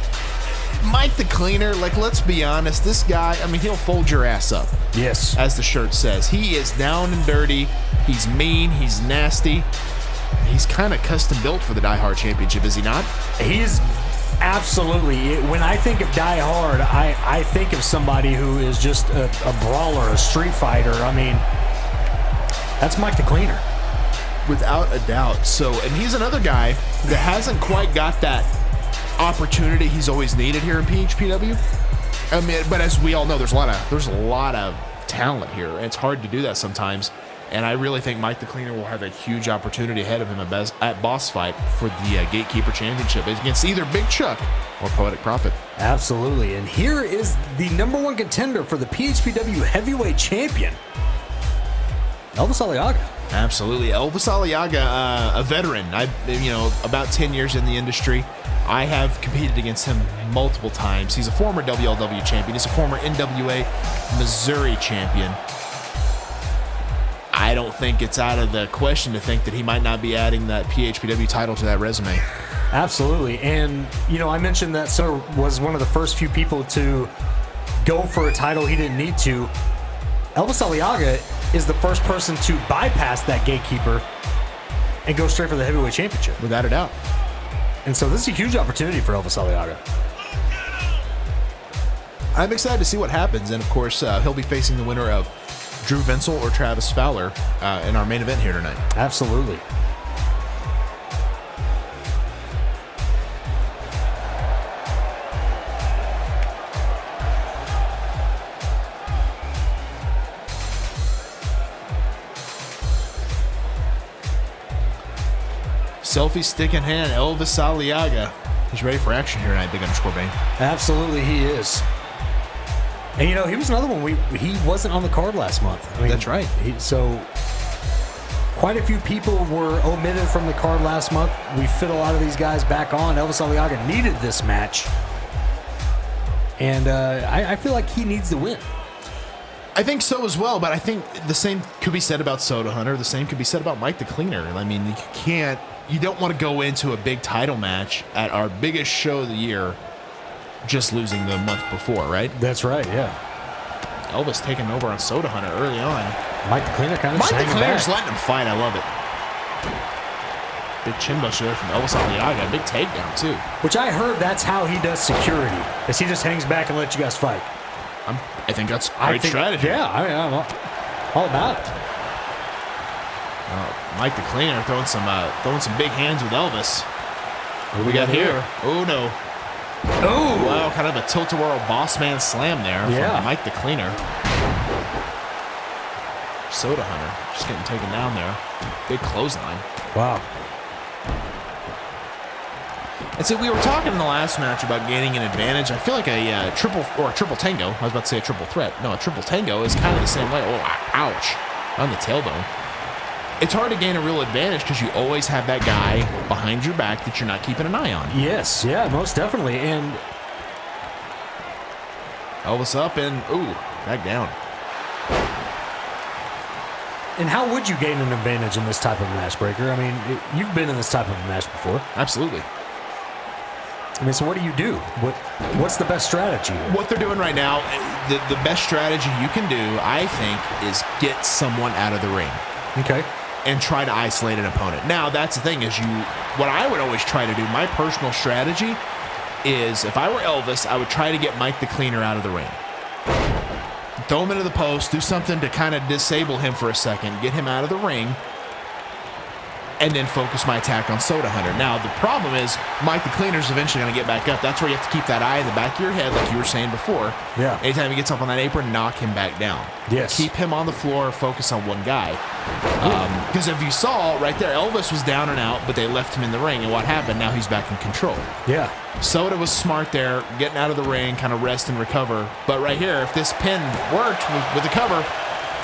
Mike the Cleaner, like, let's be honest, this guy, I mean, he'll fold your ass up. Yes. As the shirt says. He is down and dirty. He's mean. He's nasty. He's kind of custom built for the Die Hard Championship, is he not? He's absolutely. When I think of Die Hard, I think of somebody who is just a brawler, a street fighter. I mean, that's Mike the Cleaner. Without a doubt. So, and he's another guy that hasn't quite got that opportunity he's always needed here in PHPW. I mean, but as we all know, there's a lot of talent here. And it's hard to do that sometimes. And I really think Mike the Cleaner will have a huge opportunity ahead of him at Boss Fight for the Gatekeeper Championship against either Big Chuck or Poetic Prophet. Absolutely. And here is the #1 contender for the PHPW Heavyweight Champion, Elvis Aliaga. Absolutely. Elvis Aliaga, a veteran. About 10 years in the industry. I have competed against him multiple times. He's a former WLW champion. He's a former NWA Missouri champion. I don't think it's out of the question to think that he might not be adding that PHPW title to that resume. Absolutely. And, I mentioned that Soda was one of the first few people to go for a title he didn't need to. Elvis Aliaga is the first person to bypass that gatekeeper and go straight for the Heavyweight Championship. Without a doubt. And so this is a huge opportunity for Elvis Aliaga. I'm excited to see what happens. And, of course, he'll be facing the winner of Drew Vencill or Travis Fowler in our main event here tonight. Absolutely. Selfie stick in hand, Elvis Aliaga. He's ready for action here tonight, Big _ Bane. Absolutely, he is. And he was another one. He wasn't on the card last month. That's right. So quite a few people were omitted from the card last month. We fit a lot of these guys back on. Elvis Aliaga needed this match. And I feel like he needs the win. I think so as well, but I think the same could be said about Soda Hunter. The same could be said about Mike the Cleaner. I mean, you don't want to go into a big title match at our biggest show of the year just losing the month before, right? That's right, yeah. Elvis taking over on Soda Hunter early on. Mike the Cleaner kind of Mike the Cleaner's letting him fight. I love it. Big chin buster there from Elvis Aliaga. Big takedown, too. Which I heard that's how he does security, is he just hangs back and lets you guys fight. I think that's a great strategy. Yeah, I'm all about it. Mike the Cleaner throwing some big hands with Elvis. What do we got here? Oh, no. Oh! Wow, kind of a tilt-a-whirl boss man slam there from Mike the Cleaner. Soda Hunter just getting taken down there. Big clothesline. Wow. And so we were talking in the last match about gaining an advantage. I feel like a triple tango. I was about to say a triple threat. No, a triple tango is kind of the same way. Oh, ouch. On the tailbone. It's hard to gain a real advantage because you always have that guy behind your back that you're not keeping an eye on. Yes, yeah, most definitely. And Elvis up and, back down. And how would you gain an advantage in this type of match, Breaker? I mean, you've been in this type of a match before. Absolutely. I mean, so what do? What's the best strategy? What they're doing right now, the best strategy you can do, I think, is get someone out of the ring. Okay. And try to isolate an opponent. Now, that's the thing, what I would always try to do, my personal strategy is, if I were Elvis, I would try to get Mike the Cleaner out of the ring. Throw him into the post, do something to kind of disable him for a second, get him out of the ring, and then focus my attack on Soda Hunter. Now, the problem is, Mike the Cleaner's eventually going to get back up. That's where you have to keep that eye in the back of your head, like you were saying before. Yeah. Anytime he gets up on that apron, knock him back down. Yes. Keep him on the floor, focus on one guy. Because if you saw right there, Elvis was down and out, but they left him in the ring. And what happened? Now he's back in control. Yeah. Soda was smart there, getting out of the ring, kind of rest and recover. But right here, if this pin worked with the cover,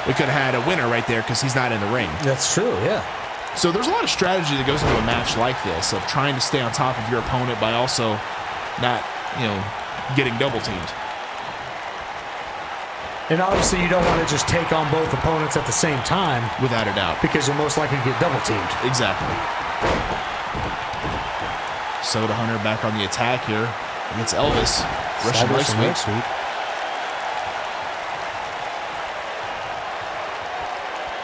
we could have had a winner right there because he's not in the ring. That's true, yeah. So there's a lot of strategy that goes into a match like this of trying to stay on top of your opponent by also not, getting double teamed. And obviously you don't want to just take on both opponents at the same time. Without a doubt. Because you're most likely to get double teamed. Exactly. Soda Hunter back on the attack here against Elvis. Russian leg sweep.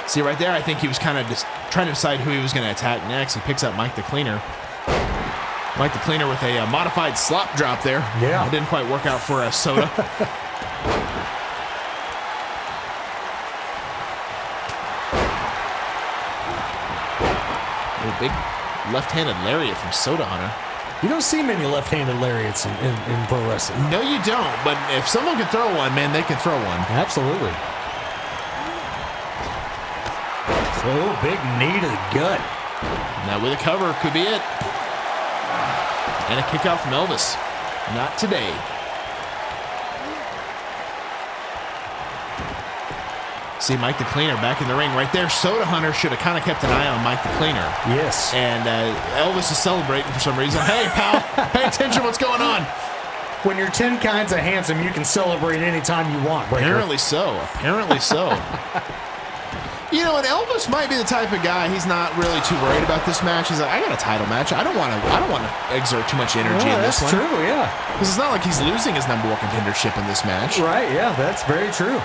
See, right there, I think he was kind of just trying to decide who he was going to attack next. He picks up Mike the Cleaner. Mike the Cleaner with a modified slop drop there. Yeah. It didn't quite work out for Soda. A big left-handed lariat from Soda Hunter. You don't see many left-handed lariats in pro wrestling. No, you don't. But if someone can throw one, man, they can throw one. Absolutely. Oh, big knee to the gut. Now with a cover, could be it. And a kick out from Elvis. Not today. See Mike the Cleaner back in the ring right there. Soda Hunter should have kind of kept an eye on Mike the Cleaner. Yes. And Elvis is celebrating for some reason. Hey, pal, pay attention what's going on. When you're 10 kinds of handsome, you can celebrate anytime you want, Breaker. Apparently so. Apparently so. You know, and Elvis might be the type of guy, he's not really too worried about this match. He's like, I got a title match. I don't want to exert too much energy in this one. That's true, yeah. Because it's not like he's losing his number one contendership in this match. Right, yeah, that's very true.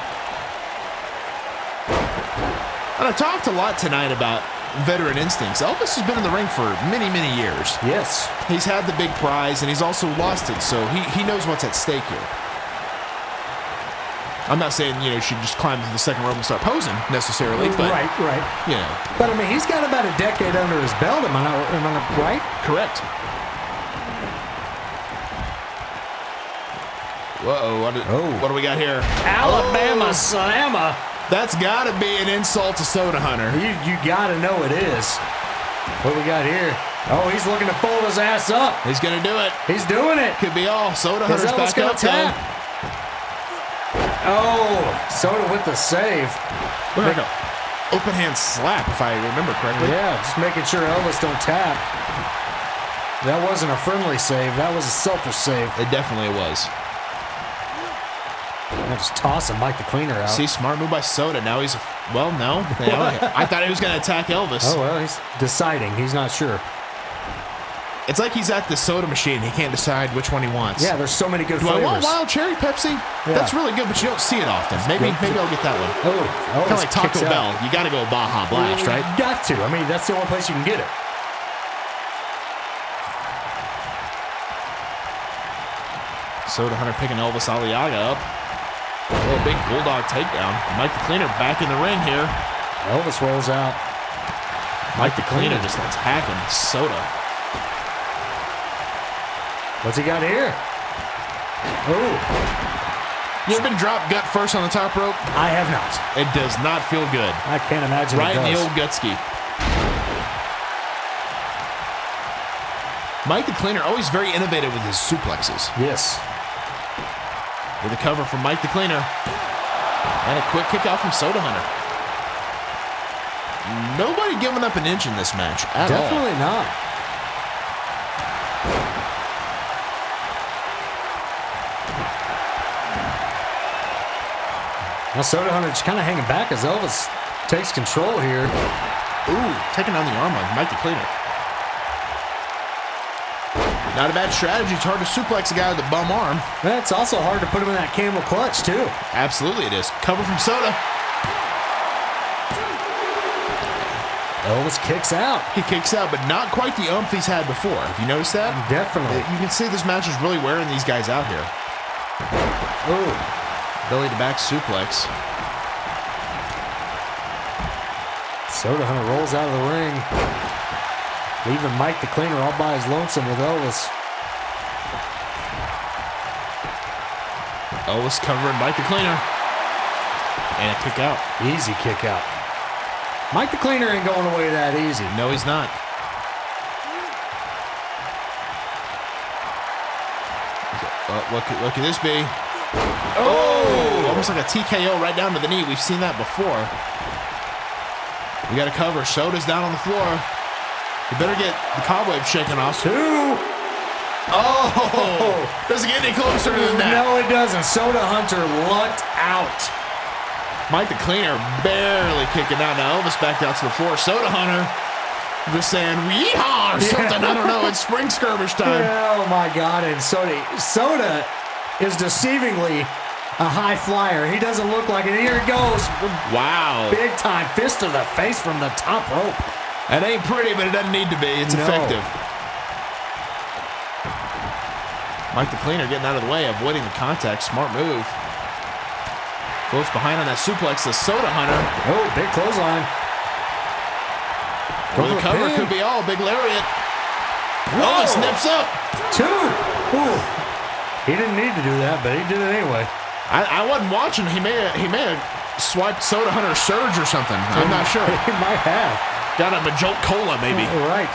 And I talked a lot tonight about veteran instincts. Elvis has been in the ring for many, many years. Yes. He's had the big prize, and he's also lost it, so he knows what's at stake here. I'm not saying, you should just climb to the second rope and start posing, necessarily, but... Right. But, I mean, he's got about a decade under his belt, am I not right? Correct. Whoa, what do we got here? Alabama Slammer. That's got to be an insult to Soda Hunter. You got to know it is. What do we got here? Oh, he's looking to fold his ass up. He's going to do it. He's doing it. Could be all. Soda Hunter's back up, though. Oh, Soda with the save. Look like an open hand slap, if I remember correctly. Yeah, just making sure Elvis don't tap. That wasn't a friendly save. That was a selfish save. It definitely was. I'm just tossing Mike the Cleaner out. See, smart move by Soda. Now he's... Well, no. I thought he was going to attack Elvis. Oh, well, he's deciding. He's not sure. It's like he's at the soda machine. He can't decide which one he wants. Yeah, there's so many good Do flavors. I want wild cherry Pepsi? Yeah. That's really good, but you don't see it often. Maybe I'll get that one. Oh, kind of like Taco Bell. You got to go Baja Blast, right? You got to. I mean, that's the only place you can get it. Soda Hunter picking Elvis Aliaga up. Oh, big bulldog takedown. Mike the Cleaner back in the ring here. Elvis rolls out. Mike the Cleaner just attacking Soda. What's he got here? Oh. You ever been dropped gut first on the top rope? I have not. It does not feel good. I can't imagine right it does. in the old gutski. Mike the Cleaner always very innovative with his suplexes. Yes. With a cover from Mike the Cleaner. And a quick kick out from Soda Hunter. Nobody giving up an inch in this match at all. Definitely not. Now Soda Hunter just kind of hanging back as Elvis takes control here. Ooh, taking down the arm on Mike the Cleaner. Not a bad strategy. It's hard to suplex a guy with a bum arm. It's also hard to put him in that camel clutch, too. Absolutely it is. Cover from Soda. Elvis kicks out. He kicks out, but not quite the oomph he's had before. Have you noticed that? Definitely. You can see this match is really wearing these guys out here. Ooh. Belly to back suplex. Soda Hunter rolls out of the ring, leaving Mike the Cleaner all by his lonesome with Elvis. Elvis covering Mike the Cleaner. And a kick out. Easy kick out. Mike the Cleaner ain't going away that easy. No, he's not. What could this be? Oh! Almost like a TKO right down to the knee. We've seen that before. We got a cover. Soda's down on the floor. You better get the cobweb shaken off. Two. Oh! Doesn't get any closer than that. No, it doesn't. Soda Hunter lucked out. Mike the Cleaner barely kicking out. Now Elvis back out to the floor. Soda Hunter just saying, yeehaw, or something. I don't know. It's spring skirmish time. Oh, my God. And Soda is deceivingly a high flyer. He doesn't look like it. Here it goes. Wow. Big time fist to the face from the top rope. That ain't pretty, but it doesn't need to be. It's effective. Mike the Cleaner getting out of the way, avoiding the contact. Smart move. Close behind on that suplex. The Soda Hunter. Oh, big clothesline. Well, the cover could be all. Big lariat. Oh, it snips up. Two. Ooh. He didn't need to do that, but he did it anyway. I wasn't watching. He may have swiped Soda Hunter Surge or something. I'm not sure. He might have. Got a Majolt Cola, maybe. Right.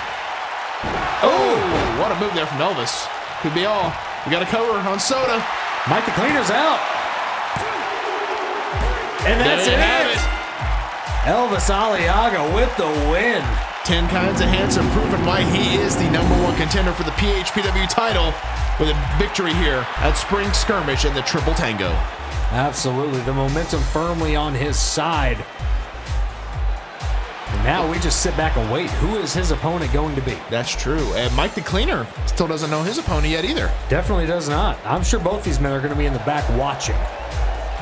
Oh, what a move there from Elvis. Could be all. We got a cover on Soda. Mike the Cleaner's out. And that's There you have it. it. Elvis Aliaga with the win. 10 kinds of handsome, proving why he is the #1 contender for the PHPW title with a victory here at Spring Skirmish in the Triple Tango. Absolutely. The momentum firmly on his side. And now we just sit back and wait. Who is his opponent going to be? That's true. And Mike the Cleaner still doesn't know his opponent yet either. Definitely does not. I'm sure both these men are going to be in the back watching.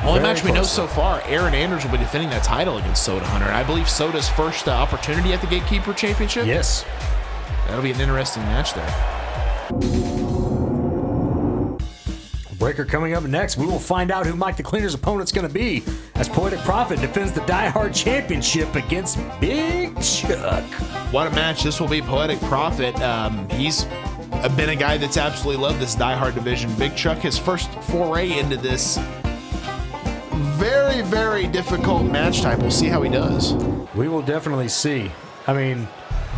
Only Very match we know closely. so far, Aaron Andrews will be defending that title against Soda Hunter. I believe Soda's first opportunity at the Gatekeeper Championship. Yes. That'll be an interesting match there. Breaker coming up next. We will find out who Mike the Cleaner's opponent's going to be as Poetic Prophet defends the Die Hard Championship against Big Chuck. What a match this will be. Poetic Prophet, he's been a guy that's absolutely loved this Die Hard division. Big Chuck, his first foray into this very, very difficult match type. We'll see how he does. We will definitely see. I mean,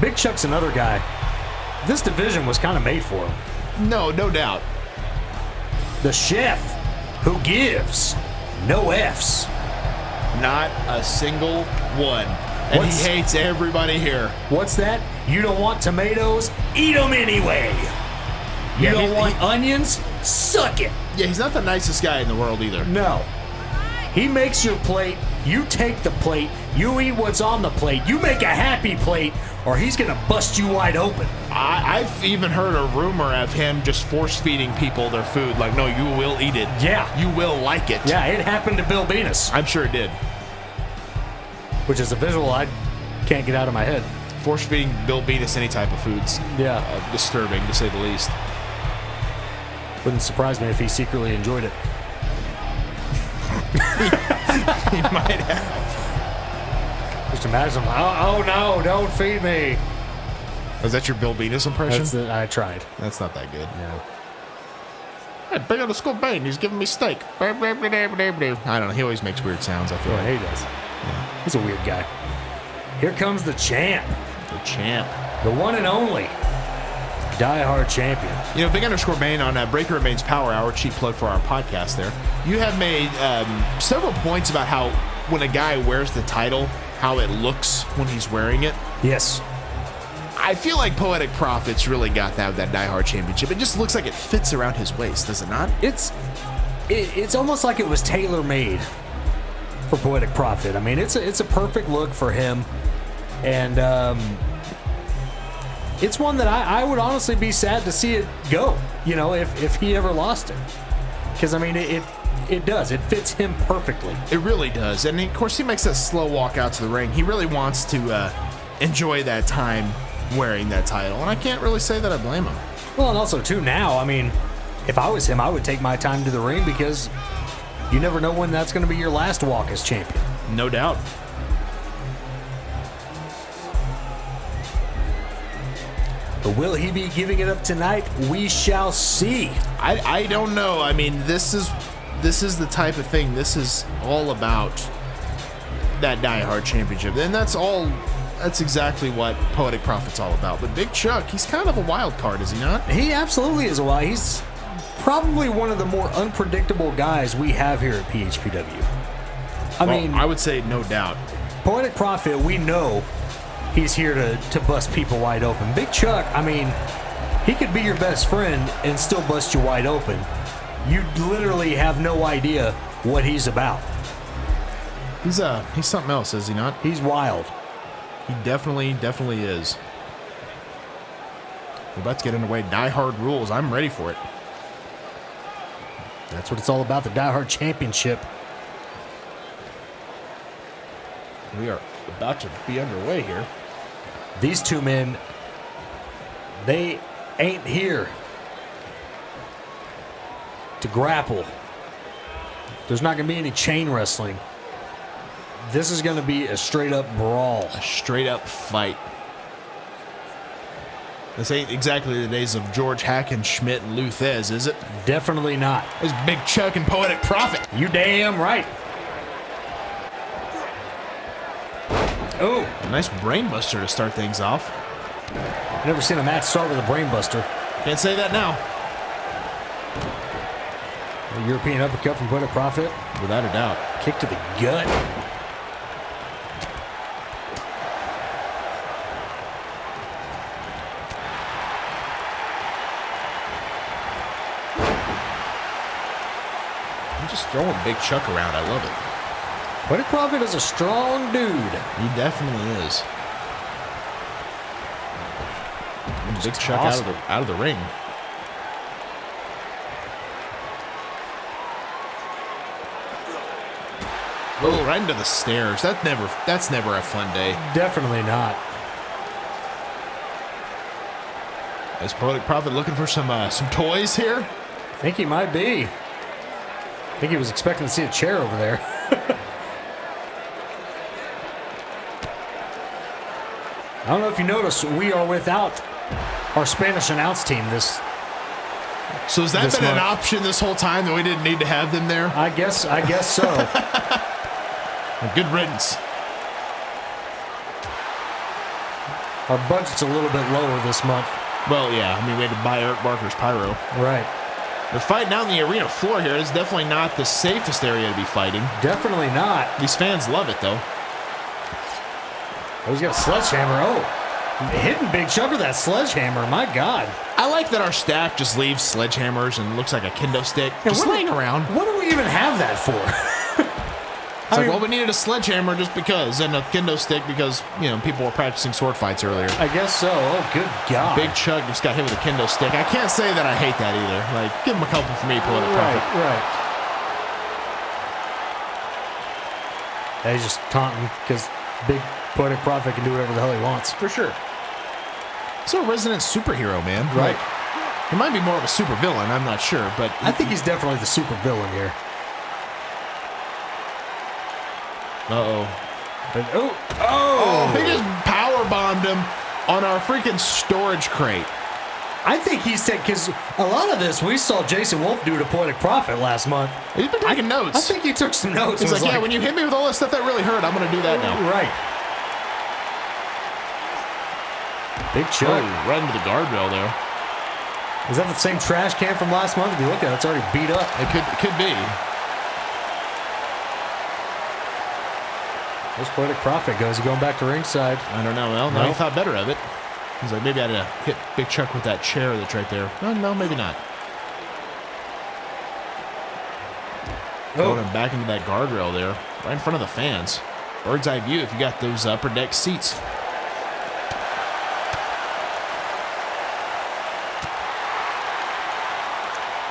Big Chuck's another guy. This division was kind of made for him. No doubt. The chef who gives no F's. Not a single one. And What's- he hates everybody here. What's that? You don't want tomatoes? Eat them anyway. You Yeah, don't he- want onions? Suck it. Yeah, he's not the nicest guy in the world either. No. He makes your plate. You take the plate. You eat what's on the plate. You make a happy plate, or he's going to bust you wide open. I've even heard a rumor of him just force-feeding people their food. Like, no, you will eat it. Yeah. You will like it. Yeah, it happened to Bill Benis, I'm sure it did. which is a visual I can't get out of my head. Force-feeding Bill Benis any type of food's Yeah. disturbing, to say the least. Wouldn't surprise me if he secretly enjoyed it. He might have. Just imagine, oh no, don't feed me. Was that your Bill Benis impression? I tried. That's not that good. Yeah. Hey, big on the school bane. He's giving me steak. I don't know. He always makes weird sounds, I feel Yeah, like. he does. He's a weird guy. Here comes the champ, The champ. the one and only Die Hard champion. You know, Big Underscore Bane on Breaker Remains Power Hour, cheap plug for our podcast there. You have made several points about how when a guy wears the title, how it looks when he's wearing it. Yes. I feel like Poetic Prophet's really got that with that Die Hard Championship. It just looks like it fits around his waist, does it not? It's almost like it was tailor-made for Poetic Prophet. I mean, it's a perfect look for him, and it's one that I would honestly be sad to see it go. You know, if he ever lost it, because I mean it does. It fits him perfectly. It really does. And of course, he makes that slow walk out to the ring. He really wants to enjoy that time wearing that title, and I can't really say that I blame him. Well, and also too now, I mean, if I was him, I would take my time to the ring because you never know when that's going to be your last walk as champion. No doubt. But will he be giving it up tonight? We shall see. I don't know. I mean, this is the type of thing. This is all about that Die Hard Championship, and that's exactly what Poetic Prophet's all about. But Big Chuck, he's kind of a wild card, is he not? He absolutely is a wild. He's probably one of the more unpredictable guys we have here at PHPW. I mean, I would say no doubt. Poetic Prophet, we know he's here to bust people wide open. Big Chuck, I mean, he could be your best friend and still bust you wide open. You literally have no idea what he's about. He's something else, is he not? He's wild. He definitely is. We're about to get underway. Die Hard rules. I'm ready for it. That's what it's all about, the Die Hard Championship. We are about to be underway here. These two men, they ain't here to grapple. There's not going to be any chain wrestling. This is going to be a straight up brawl. A straight up fight. This ain't exactly the days of George Hackenschmidt and Luthez, is it? Definitely not. It's Big Chuck and Poetic Prophet. You damn right. Oh, A nice brainbuster to start things off. never seen a match start with a brainbuster. Can't say that now. A European uppercut from Poetic Prophet. Without a doubt. Kick to the gut. I'm just throwing Big Chuck around. I love it. Poetic Prophet is a strong dude. He definitely is. Big Chuck awesome. out of the ring. Oh, right into the stairs. That's never a fun day. Definitely not. Is Poetic Prophet looking for some toys here? I think he might be. I think he was expecting to see a chair over there. I don't know if you noticed, we are without our Spanish announce team this. So has that This been an month. option this whole time that we didn't need to have them there? I guess so. Good riddance. Our budget's a little bit lower this month. Well, yeah. I mean, we had to buy Eric Barker's pyro. Right. They're fighting out in the arena floor here. It's definitely not the safest area to be fighting. Definitely not. These fans love it, though. Oh, he's got a sledgehammer. Oh, hitting Big Chuck with that sledgehammer. My God. I like that our staff just leaves sledgehammers and looks like a kendo stick Yeah, just what laying around. What do we even have that for? It's like, well, we needed a sledgehammer just because, and a kendo stick because, you know, people were practicing sword fights earlier. I guess so. Oh, good God. Big Chuck just got hit with a kendo stick. I can't say that I hate that either. Like, give him a couple for me, Poetic Prophet. Right. Yeah, he's just taunting because Big Poetic Prophet can do whatever the hell he wants. For sure. He's a resident superhero, man. Right. Like, he might be more of a super villain, I'm not sure, but I think he's definitely the super villain here. uh-oh. But, oh, He just power bombed him on our freaking storage crate. I think he's taking, because a lot of this we saw Jason Wolfe do to Poetic Prophet last month. He's been taking notes. I think he took some notes. He's and like, was yeah, when you hit me with all that stuff that really hurt, I'm going to do that now. Right. Big Chuck. Oh, right into the guardrail there. Is that the same trash can from last month? If you look at it, it's already beat up. It could be. Where's Poetic Prophet goes? He going back to ringside? I don't know. Well, now he thought better of it. He's like, maybe I had to hit Big Chuck with that chair that's right there. No, maybe not. Going him back into that guardrail there, right in front of the fans. Bird's eye view if you got those upper deck seats.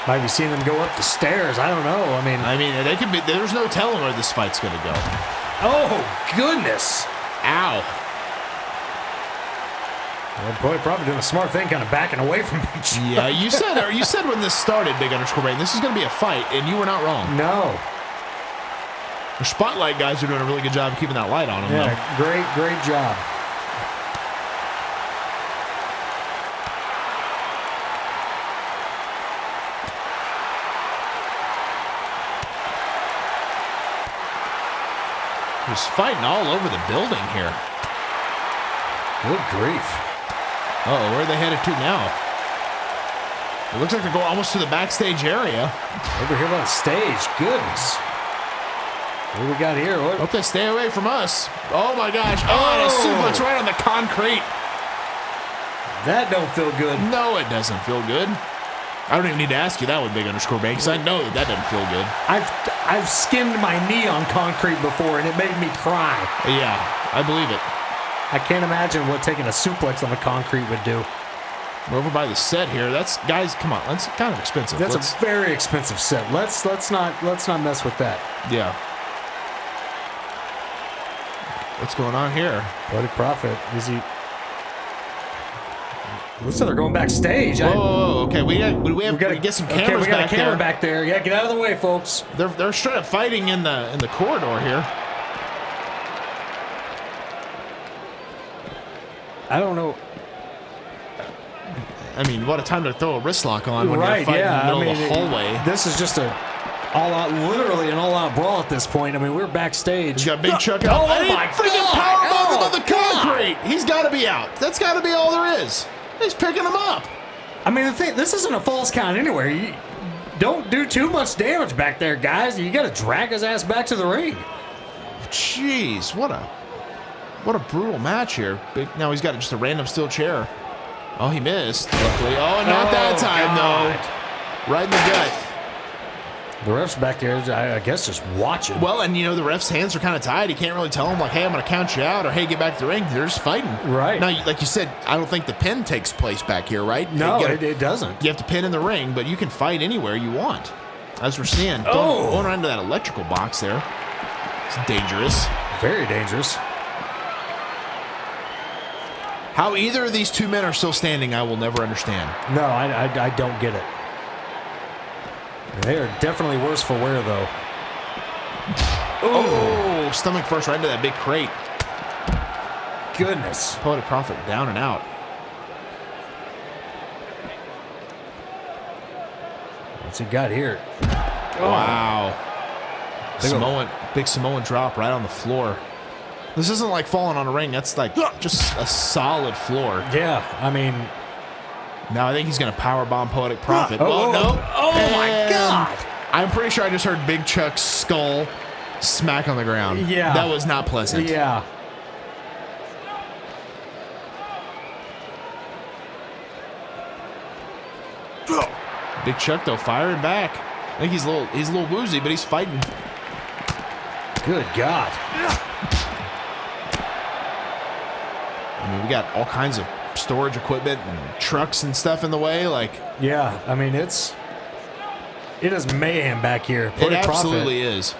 Might be seeing them go up the stairs. I don't know. I mean, they could be. There's no telling where this fight's gonna go. Oh, goodness. Ow. Well, Poetic Prophet doing a smart thing, kind of backing away from Big Chuck. Yeah, you said when this started, Big Underscore Brain, this is gonna be a fight, and you were not wrong. No. The spotlight guys are doing a really good job of keeping that light on them. Yeah, great job. Just fighting all over the building here. Good grief. Uh-oh, where are they headed to now? It looks like they're going almost to the backstage area. Over here by the stage. Goodness. What do we got here? What? Hope they stay away from us. Oh my gosh. Oh, and a suplex right on the concrete. That don't feel good. No, it doesn't feel good. I don't even need to ask you that one, Big Underscore Bank, because I know that doesn't feel good. I've skinned my knee on concrete before, and it made me cry. Yeah, I believe it. I can't imagine what taking a suplex on the concrete would do. We're over by the set here. That's, guys, come on. That's kind of expensive. That's a very expensive set. Let's not mess with that. Yeah. What's going on here? Poetic Prophet, is he? Looks like they're going backstage. Whoa, okay. We gotta get some cameras okay, we got back a camera there. back there. Yeah, get out of the way, folks. They're straight up fighting in the corridor here. I don't know. I mean, what a time to throw a wrist lock on when Right, you're fighting yeah. in the middle of the hallway. This is just a all out, literally an all-out brawl at this point. I mean, we're backstage. He's got Big Chuck out. Oh, my freaking God. powerbomb Oh, into the concrete. He's got to be out. That's got to be all there is. He's picking him up. I mean, the thing, this isn't a false count anywhere. You don't do too much damage back there, guys. You got to drag his ass back to the ring. Jeez, what a brutal match here. Now he's got just a random steel chair. Oh, he missed. Luckily. Oh, not that time, though. Right in the gut. The ref's back there, I guess, just watching. Well, and the ref's hands are kind of tied. He can't really tell him, like, hey, I'm going to count you out, or hey, get back to the ring. They're just fighting. Right. Now, like you said, I don't think the pin takes place back here, right? No, it doesn't. You have to pin in the ring, but you can fight anywhere you want. As we're seeing. Going around to that electrical box there. It's dangerous. Very dangerous. How either of these two men are still standing, I will never understand. No, I don't get it. They are definitely worse for wear, though. Oh, stomach first right into that big crate. Goodness. Poetic Prophet down and out. What's he got here? Wow. Big Samoan drop right on the floor. This isn't like falling on a ring. That's like just a solid floor. Yeah, I mean... Now I think he's going to powerbomb Poetic Prophet. Oh, no. Oh, my God. I'm pretty sure I just heard Big Chuck's skull smack on the ground. Yeah. That was not pleasant. Yeah. Big Chuck, though, firing back. I think he's a little woozy, but he's fighting. Good God. I mean, we got all kinds of storage equipment and trucks and stuff in the way. Like, yeah, I mean, it is mayhem back here. It absolutely is.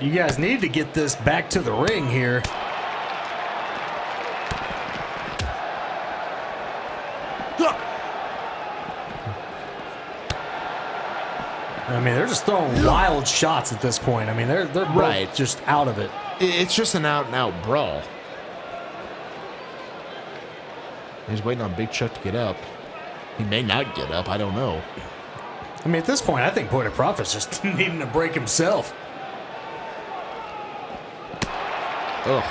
You guys need to get this back to the ring here. I mean, they're just throwing wild shots at this point. I mean, they're both just out of it. It's just an out-and-out brawl. He's waiting on Big Chuck to get up. He may not get up. I don't know. I mean, at this point, I think Poetic Prophet's just needing to break himself. Ugh.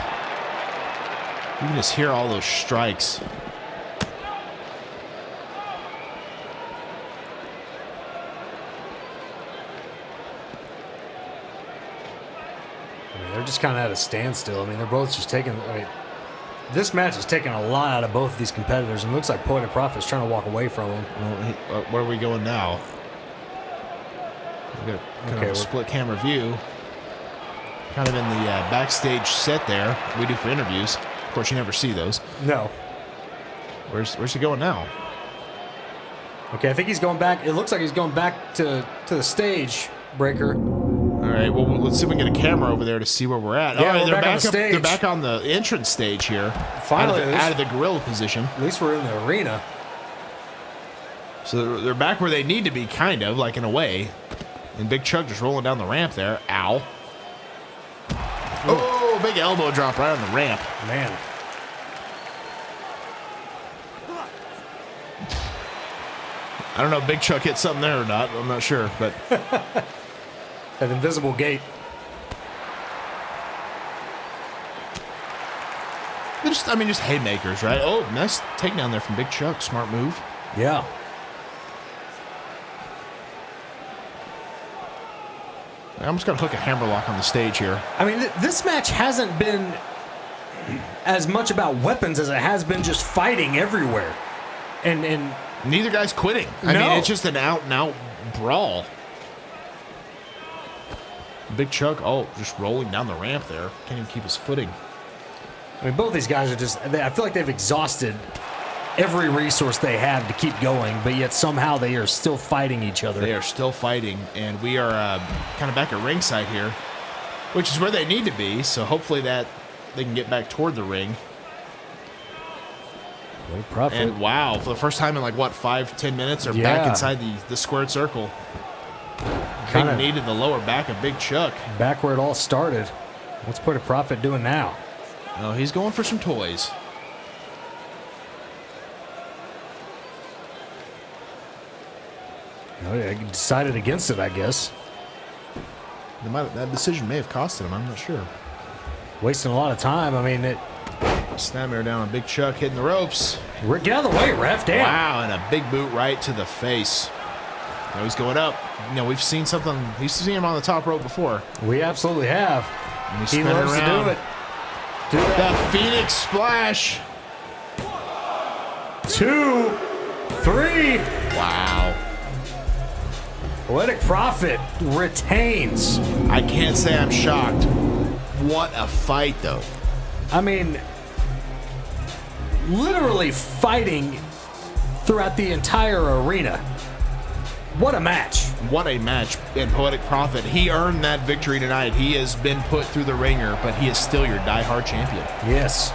You can just hear all those strikes. I mean, they're just kind of at a standstill. I mean, they're both just taking... I mean, this match is taking a lot out of both of these competitors, and it looks like Poetic Prophet's trying to walk away from him. Well, where are we going now? We got kind of a split camera view. Kind of in the backstage set there we do for interviews. Of course, you never see those. No. Where's he going now? Okay, I think he's going back. It looks like he's going back to the stage breaker. All right, well, let's see if we can get a camera over there to see where we're at. Yeah, all right, we're back on the stage. They're back on the entrance stage here. Finally, out of the gorilla position. At least we're in the arena. So they're back where they need to be, kind of, like in a way. And Big Chuck just rolling down the ramp there. Ow. Oh, big elbow drop right on the ramp. Man. I don't know if Big Chuck hit something there or not. I'm not sure, but... That invisible gate. Just haymakers, right? Oh, nice takedown there from Big Chuck. Smart move. Yeah. I'm just going to hook a hammerlock on the stage here. I mean, this match hasn't been as much about weapons as it has been just fighting everywhere. And neither guy's quitting. I mean, it's just an out-and-out brawl. Big Chuck, just rolling down the ramp there. Can't even keep his footing. I mean, both these guys are just... I feel like they've exhausted every resource they have to keep going, but yet somehow they are still fighting each other. They are still fighting, and we are kind of back at ringside here, which is where they need to be, so hopefully that they can get back toward the ring. Great profit. And wow, for the first time in 5-10 minutes, they're back inside the squared circle. Big knee to the lower back of Big Chuck. Back where it all started. What's Poetic Prophet doing now? Oh, he's going for some toys. Oh, yeah, he decided against it, I guess. That decision may have costed him. I'm not sure. Wasting a lot of time. I mean, Snapmare down on Big Chuck, hitting the ropes. Get out of the way, ref. Damn. Wow, and a big boot right to the face. Now he's going up. You know, we've seen something. We've seen him on the top rope before. We absolutely have. And he's He spinning loves around. to do it. Do that. The Phoenix Splash. 2, 3. Wow. Poetic Prophet retains. I can't say I'm shocked. What a fight, though. I mean, literally fighting throughout the entire arena. What a match. What a match. And Poetic Prophet, he earned that victory tonight. He has been put through the ringer, but he is still your diehard champion. Yes.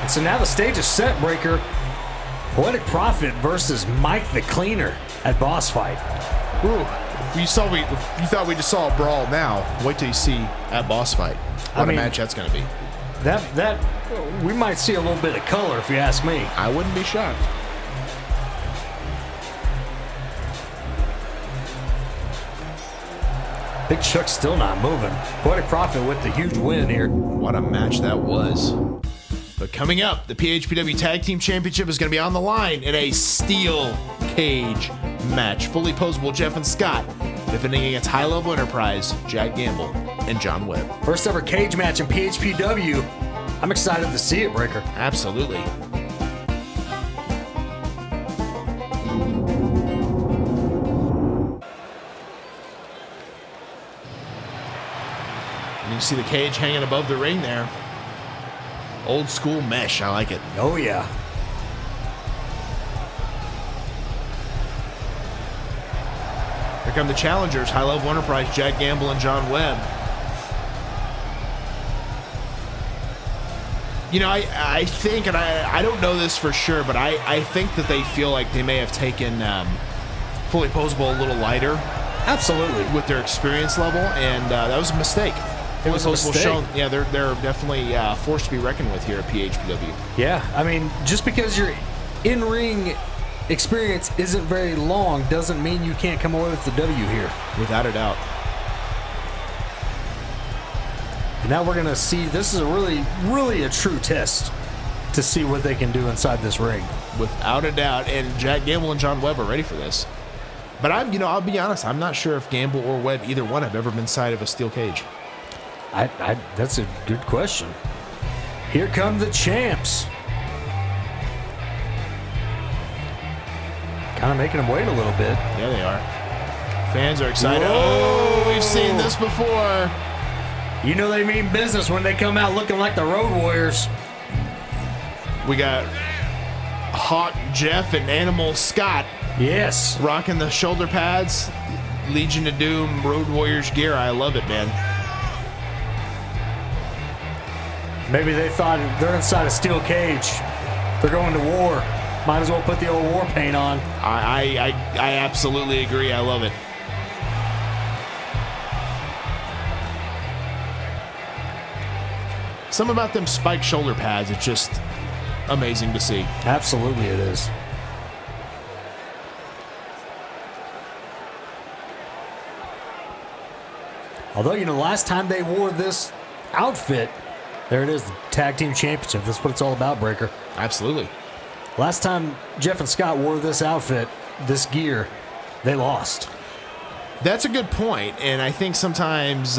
And so now the stage is set, Breaker. Poetic Prophet versus Mike the Cleaner at Boss Fight. Ooh. You thought we just saw a brawl now. Wait till you see at Boss Fight. What a match that's going to be. That we might see a little bit of color if you ask me. I wouldn't be shocked. Big Chuck's still not moving. Poetic Prophet with the huge win here. What a match that was. But coming up, the PHPW Tag Team Championship is going to be on the line in a steel cage match. Fully poseable Jeff and Scott defending against High Level Enterprise, Jack Gamble, and John Webb. First ever cage match in PHPW. I'm excited to see it, Breaker. Absolutely. And you see the cage hanging above the ring there. Old school mesh. I like it. Oh, yeah. Here come the challengers, High Level Enterprise, Jack Gamble and John Webb. You know, I think, and I don't know this for sure, but I think that they feel like they may have taken Fully Poseable a little lighter. Absolutely. With their experience level, and that was a mistake. It was a mistake. Yeah, they're definitely forced to be reckoned with here at PHPW. Yeah, I mean, just because your in-ring experience isn't very long doesn't mean you can't come away with the W here. Without a doubt. And now we're going to see, this is a really a true test to see what they can do inside this ring. Without a doubt, and Jack Gamble and John Webb are ready for this. But I'll be honest, I'm not sure if Gamble or Webb, either one, have ever been inside of a steel cage. That's a good question. Here come the champs. Kind of making them wait a little bit. Yeah, they are. Fans are excited. Whoa. Oh, we've seen this before. You know they mean business when they come out looking like the Road Warriors. We got Hawk Jeff and Animal Scott. Yes. Rocking the shoulder pads. Legion of Doom, Road Warriors gear. I love it, man. Maybe they thought they're inside a steel cage. They're going to war. Might as well put the old war paint on. I absolutely agree. I love it. Something about them spiked shoulder pads, it's just amazing to see. Absolutely it is. Although, you know, last time they wore this outfit, there it is, the Tag Team Championship. That's what it's all about, Breaker. Absolutely. Last time Jeff and Scott wore this outfit, this gear, they lost. That's a good point, and I think sometimes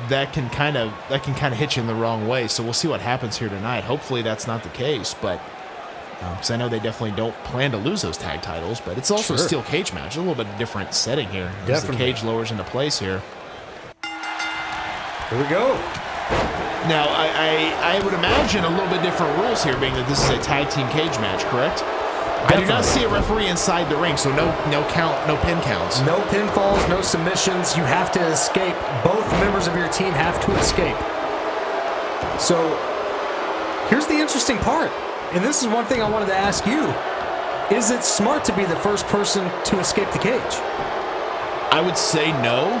that can kind of hit you in the wrong way. So we'll see what happens here tonight. Hopefully that's not the case, but because I know they definitely don't plan to lose those tag titles, but it's also a steel cage match, a little bit different setting here. As the cage lowers into place here. Here we go. Now I would imagine a little bit different rules here, being that this is a tag team cage match, correct? Definitely. I do not see a referee inside the ring, so no count, no pin counts. No pinfalls, no submissions. You have to escape. Both members of your team have to escape. So here's the interesting part, and this is one thing I wanted to ask you. Is it smart to be the first person to escape the cage? I would say no,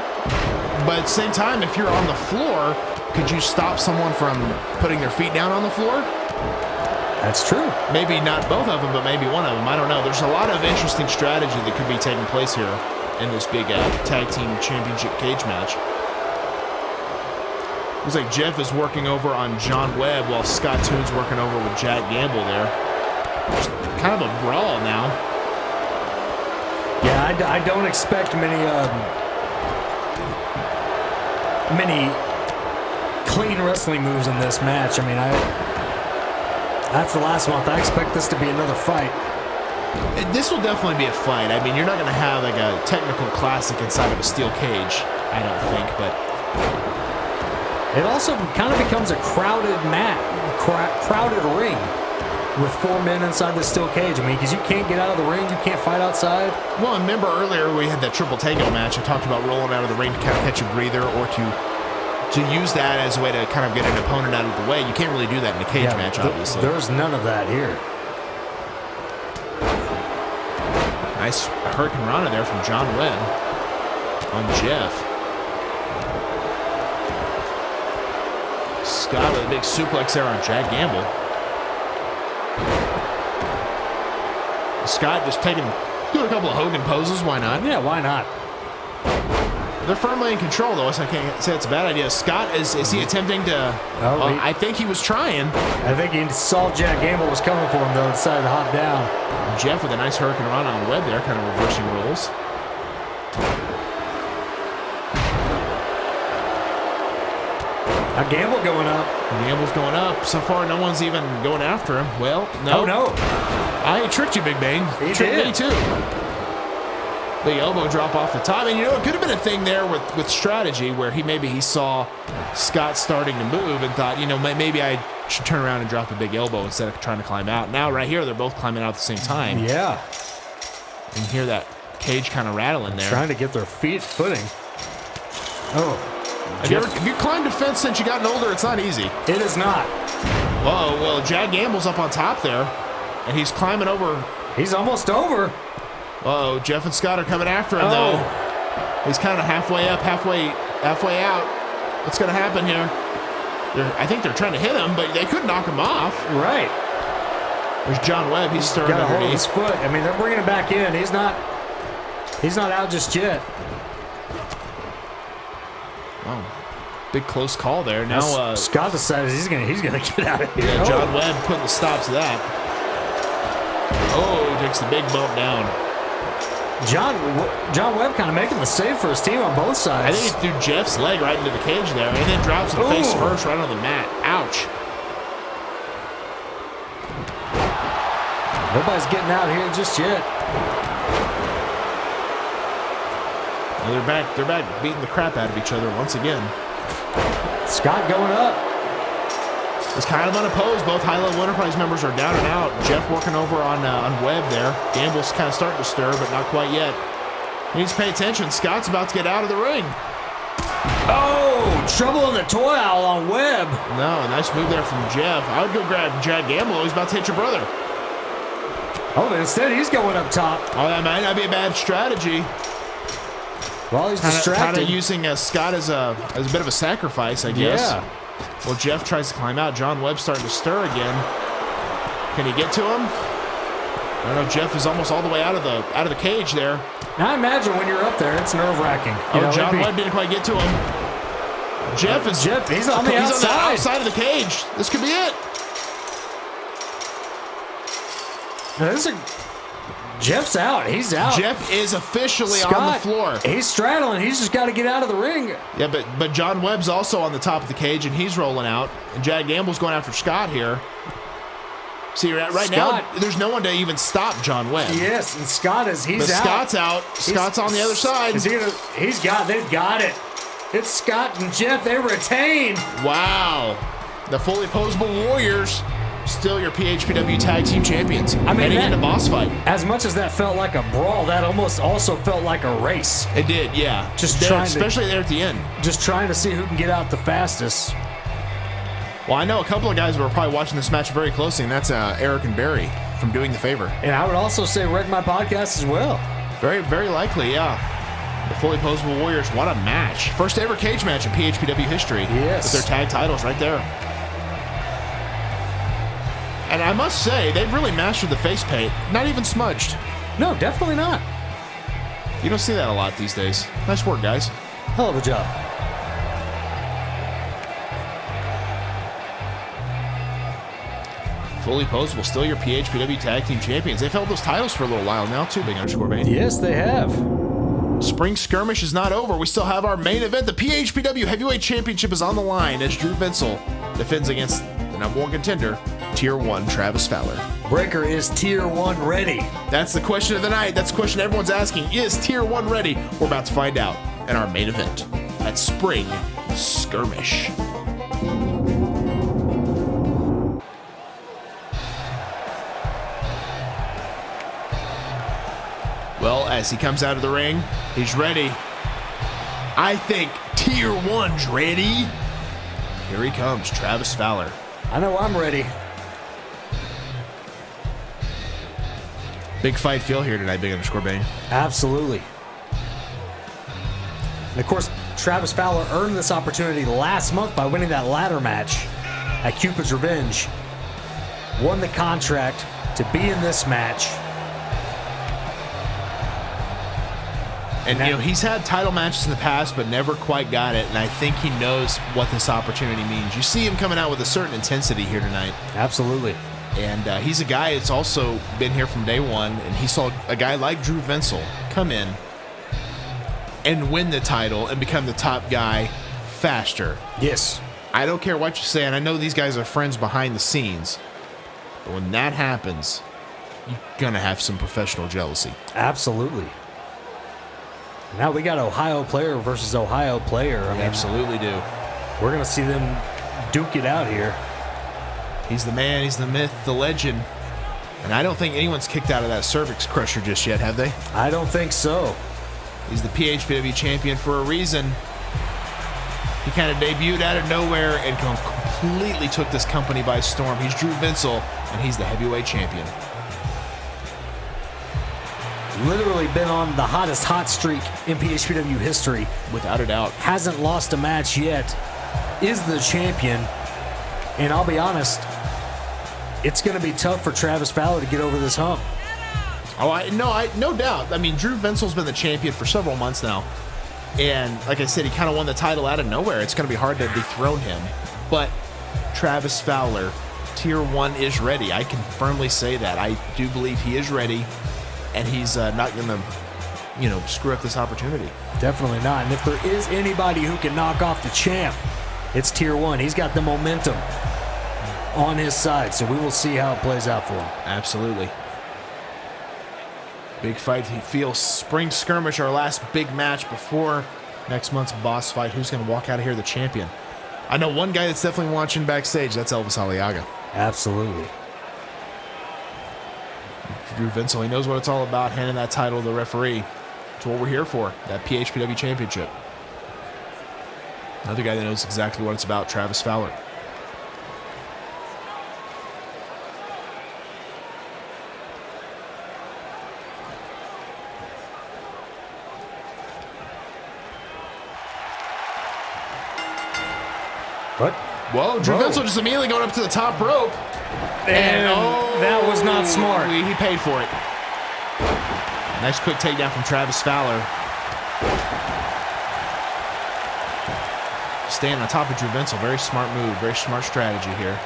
but at the same time, if you're on the floor, could you stop someone from putting their feet down on the floor? That's true. Maybe not both of them, but maybe one of them. I don't know. There's a lot of interesting strategy that could be taking place here in this big tag team championship cage match. Looks like Jeff is working over on John Webb while Scott Toon's working over with Jack Gamble there. Just kind of a brawl now. Yeah, I don't expect many clean wrestling moves in this match. I mean, after last month, I expect this to be another fight. This will definitely be a fight. I mean, you're not going to have like a technical classic inside of a steel cage, I don't think, but it also kind of becomes a crowded crowded ring with 4 men inside the steel cage. I mean, because you can't get out of the ring, you can't fight outside. Well, remember earlier we had that triple Tango match. I talked about rolling out of the ring to kind of catch a breather or to use that as a way to kind of get an opponent out of the way. You can't really do that in a cage match, obviously. There's none of that here. Nice Hurricane Rana there from John Webb on Jeff. Scott with a big suplex there on Jack Gamble. Scott just doing a couple of Hogan poses. Why not? Yeah, why not? They're firmly in control, though, so I can't say it's a bad idea. Scott, is he attempting to... I think he was trying. I think he saw Jack Gamble was coming for him, though, decided to hop down. Jeff with a nice Hurricane Rana on Webb there, kind of reversing roles. Now Gamble going up. Gamble's going up. So far, no one's even going after him. Well, no. Oh, no. I tricked you, Big Bang. He tricked did. me, too. Big elbow drop off the top. And, you know, it could have been a thing there with strategy where he saw Scott starting to move and thought, you know, maybe I should turn around and drop a big elbow instead of trying to climb out. Now, right here, they're both climbing out at the same time. Yeah. And you hear that cage kind of rattling there. Trying to get their footing. Oh. If you climbed a fence since you gotten older, it's not easy. It is not. Whoa, well, Jack Gamble's up on top there, and he's climbing over. He's almost over. Uh-oh, Jeff and Scott are coming after him, though. He's kind of halfway up, halfway out. What's going to happen here? I think they're trying to hit him, but they could knock him off. Right. There's John Webb. He's stirring got a hold of underneath. his foot. I mean, they're bringing him back in. He's not out just yet. Oh, big close call there. Now Scott decided he's gonna get out of here. Yeah, John Webb putting the stop to that. Oh, takes the big bump down. John Webb kind of making the save for his team on both sides. I think he threw Jeff's leg right into the cage there, and then drops him face first right on the mat. Ouch. Nobody's getting out here just yet. Well, they're back beating the crap out of each other once again. Scott going up. It's kind of unopposed. Both high-level Enterprise members are down and out. Jeff working over on Webb there. Gamble's kind of starting to stir, but not quite yet. He needs to pay attention. Scott's about to get out of the ring. Oh, trouble in the toy owl on Webb. No, nice move there from Jeff. I would go grab Jack Gamble. He's about to hit your brother. Oh, but instead he's going up top. Oh, that might not be a bad strategy. Well, he's distracted. Kind of using Scott as a bit of a sacrifice, I guess. Yeah. Well, Jeff tries to climb out. John Webb's starting to stir again. Can he get to him? I don't know. Jeff is almost all the way out of the cage there. Now, I imagine when you're up there, it's nerve-wracking. John Webb didn't quite get to him. He's on the outside. On the outside of the cage. This could be it. Now, Jeff's out. He's out. Jeff is officially on the floor. He's straddling. He's just got to get out of the ring. Yeah, but John Webb's also on the top of the cage, and he's rolling out. And Jack Gamble's going after Scott here. See, right now, there's no one to even stop John Webb. Yes, and he's out. Scott's out. Scott's on the other side. They've got it. It's Scott and Jeff. They retain. Wow. The fully poseable Warriors. Still your PHPW Tag Team Champions. I mean, heading into boss fight. As much as that felt like a brawl, that almost also felt like a race. It did, yeah. Especially there at the end. Just trying to see who can get out the fastest. Well, I know a couple of guys who are probably watching this match very closely, and that's Eric and Barry from Doing the Favor. And I would also say Wreck My Podcast as well. Very, very likely, yeah. The fully poseable Warriors, what a match. First ever cage match in PHPW history. Yes. With their tag titles right there. And I must say, they've really mastered the face paint. Not even smudged. No, definitely not. You don't see that a lot these days. Nice work, guys. Hell of a job. Fully Poseable, still your PHPW Tag Team Champions. They've held those titles for a little while now, too, Big_Bane. Yes, they have. Spring Skirmish is not over. We still have our main event. The PHPW Heavyweight Championship is on the line as Drew Vencill defends against the #1 contender, Tier 1 Travis Fowler. Breaker, is Tier 1 ready? That's the question of the night. That's the question everyone's asking. Is Tier 1 ready? We're about to find out in our main event at Spring Skirmish. Well, as he comes out of the ring, he's ready. I think Tier 1's ready. Here he comes, Travis Fowler. I know I'm ready. Big fight feel here tonight, Big_Bane. Absolutely. And of course, Travis Fowler earned this opportunity last month by winning that ladder match at Cupid's Revenge. Won the contract to be in this match. And, you know, he's had title matches in the past, but never quite got it. And I think he knows what this opportunity means. You see him coming out with a certain intensity here tonight. Absolutely. And he's a guy that's also been here from day one. And he saw a guy like Drew Vencill come in and win the title and become the top guy faster. Yes. I don't care what you say. And I know these guys are friends behind the scenes. But when that happens, you're going to have some professional jealousy. Absolutely. Now we got Ohio player versus Ohio player. I mean, absolutely do. We're going to see them duke it out here. He's the man, he's the myth, the legend. And I don't think anyone's kicked out of that cervix crusher just yet, have they? I don't think so. He's the PHPW champion for a reason. He kind of debuted out of nowhere and completely took this company by storm. He's Drew Vencill, and he's the heavyweight champion. Literally been on the hottest hot streak in PHPW history. Without a doubt. Hasn't lost a match yet. Is the champion. And I'll be honest, it's going to be tough for Travis Fowler to get over this hump. Oh, no doubt. I mean, Drew Vencill's been the champion for several months now. And like I said, he kind of won the title out of nowhere. It's going to be hard to dethrone him. But Travis Fowler, Tier 1 is ready. I can firmly say that. I do believe he is ready. And he's not going to, screw up this opportunity. Definitely not. And if there is anybody who can knock off the champ, it's Tier 1. He's got the momentum on his side, so we will see how it plays out for him. Absolutely. Big fight. He feels Spring Skirmish, our last big match before next month's boss fight. Who's going to walk out of here the champion? I know one guy that's definitely watching backstage. That's Elvis Aliaga. Absolutely. Drew Vencill, he knows what it's all about, handing that title to the referee. It's what we're here for, that PHPW Championship. Another guy that knows exactly what it's about, Travis Fowler. What? Whoa, Drew Vencill just immediately going up to the top rope. And that was not smart. He paid for it. Nice quick takedown from Travis Fowler. Staying on top of Drew Vencill. Very smart move. Very smart strategy here.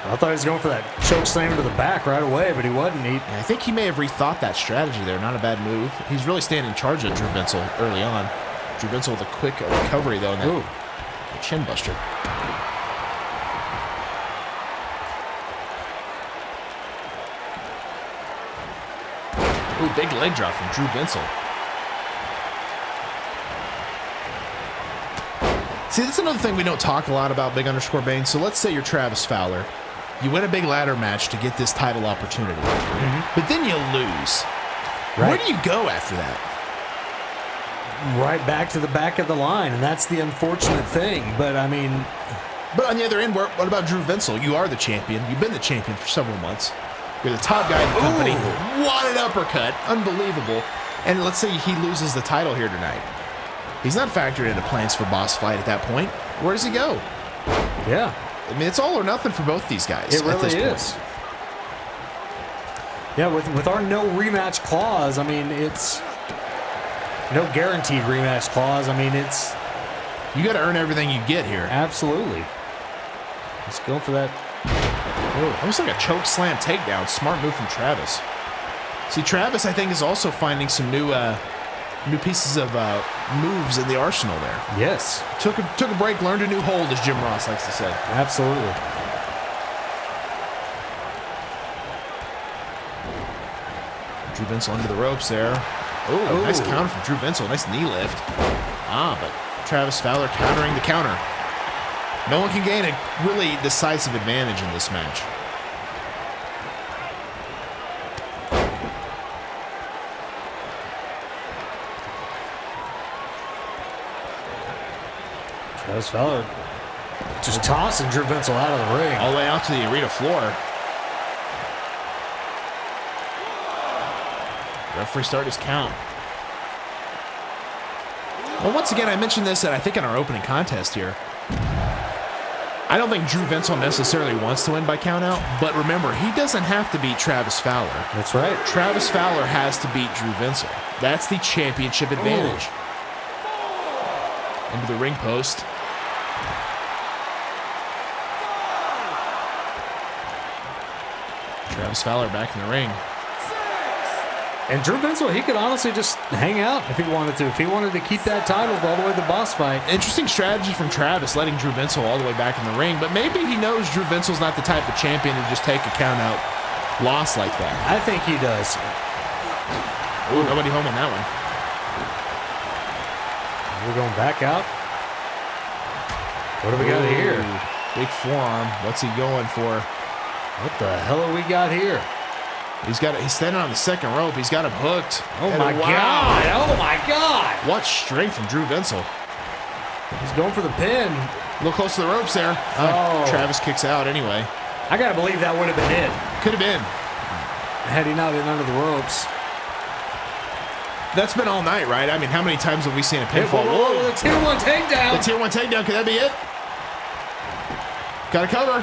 I thought he was going for that choke slam to the back right away, but he wasn't. I think he may have rethought that strategy there. Not a bad move. He's really staying in charge of Drew Vencill early on. Drew Vencill with a quick recovery, though, in that chin buster. Ooh, big leg drop from Drew Vencill. See, that's another thing we don't talk a lot about, Big_Bane. So let's say you're Travis Fowler. You win a big ladder match to get this title opportunity. But then you lose. Right. Where do you go after that? Right back to the back of the line, and that's the unfortunate thing. But, I mean... But on the other end, what about Drew Vencill? You are the champion. You've been the champion for several months. You're the top guy in the company. Ooh. What an uppercut. Unbelievable. And let's say he loses the title here tonight. He's not factored into plans for boss fight at that point. Where does he go? Yeah. I mean, it's all or nothing for both these guys. It really is. Yeah, with our no rematch clause, I mean, it's no guaranteed rematch clause. I mean, it's... You got to earn everything you get here. Absolutely. Let's go for that. Almost like a choke slam takedown. Smart move from Travis. See, Travis, I think, is also finding some new pieces of moves in the arsenal there. Yes. Took a break, learned a new hold, as Jim Ross likes to say. Absolutely. Drew Vencill under the ropes there. Oh, nice counter from Drew Vencill. Nice knee lift. But Travis Fowler countering the counter. No one can gain a really decisive advantage in this match. Travis Fowler just tossing Drew Vencill out of the ring. All the way out to the arena floor. Referee start his count. Well, once again, I mentioned this, I think, in our opening contest here. I don't think Drew Vencill necessarily wants to win by countout, but remember, he doesn't have to beat Travis Fowler. That's right. Travis Fowler has to beat Drew Vencill. That's the championship advantage. Into the ring post. Travis Fowler back in the ring. And Drew Vencill, he could honestly just hang out if he wanted to. If he wanted to keep that title all the way to the boss fight. Interesting strategy from Travis, letting Drew Vencill all the way back in the ring. But maybe he knows Drew Vencill's not the type of champion to just take a count-out loss like that. I think he does. Ooh, nobody home on that one. We're going back out. What do we got here? Big forearm. What's he going for? What the hell have we got here? He's standing on the second rope. He's got him hooked. Oh my God! Oh my God! What strength from Drew Vencill. He's going for the pin. A little close to the ropes there. Travis kicks out anyway. I gotta believe that would have been it. Could have been. Had he not been under the ropes. That's been all night, right? I mean, how many times have we seen a pinfall? Whoa, the tier 1 takedown. The tier 1 takedown. Could that be it? Got to cover.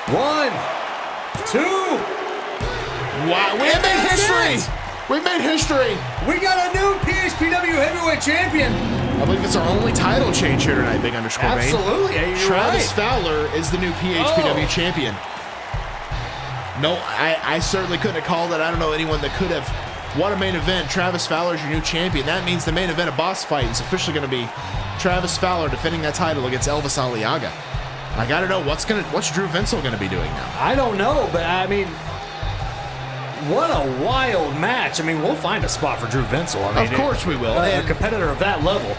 1, 2. Wow, we made history. We made history. We got a new PHPW Heavyweight Champion. I believe it's our only title change here tonight, Big Underscore Main. Absolutely. Yeah, Travis Fowler is the new PHPW champion. No, I certainly couldn't have called it. I don't know anyone that could have. What a main event. Travis Fowler is your new champion. That means the main event of boss fight is officially going to be Travis Fowler defending that title against Elvis Aliaga. I got to know what's Drew Vencill going to be doing now. I don't know, but I mean, what a wild match. I mean, we'll find a spot for Drew Vencill. I mean, of course we will. A competitor of that level.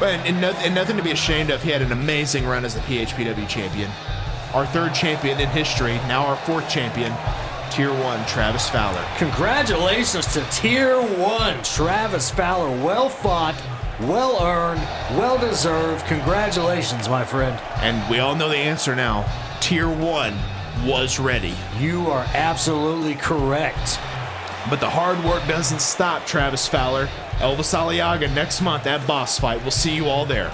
And nothing to be ashamed of. He had an amazing run as the PHPW champion. Our third champion in history, now our fourth champion, Tier 1, Travis Fowler. Congratulations to Tier 1, Travis Fowler. Well fought, well earned, well deserved. Congratulations, my friend. And we all know the answer now. Tier 1 was ready. You are absolutely correct. But the hard work doesn't stop, Travis Fowler. Elvis Aliaga next month at Boss Fight. We'll see you all there.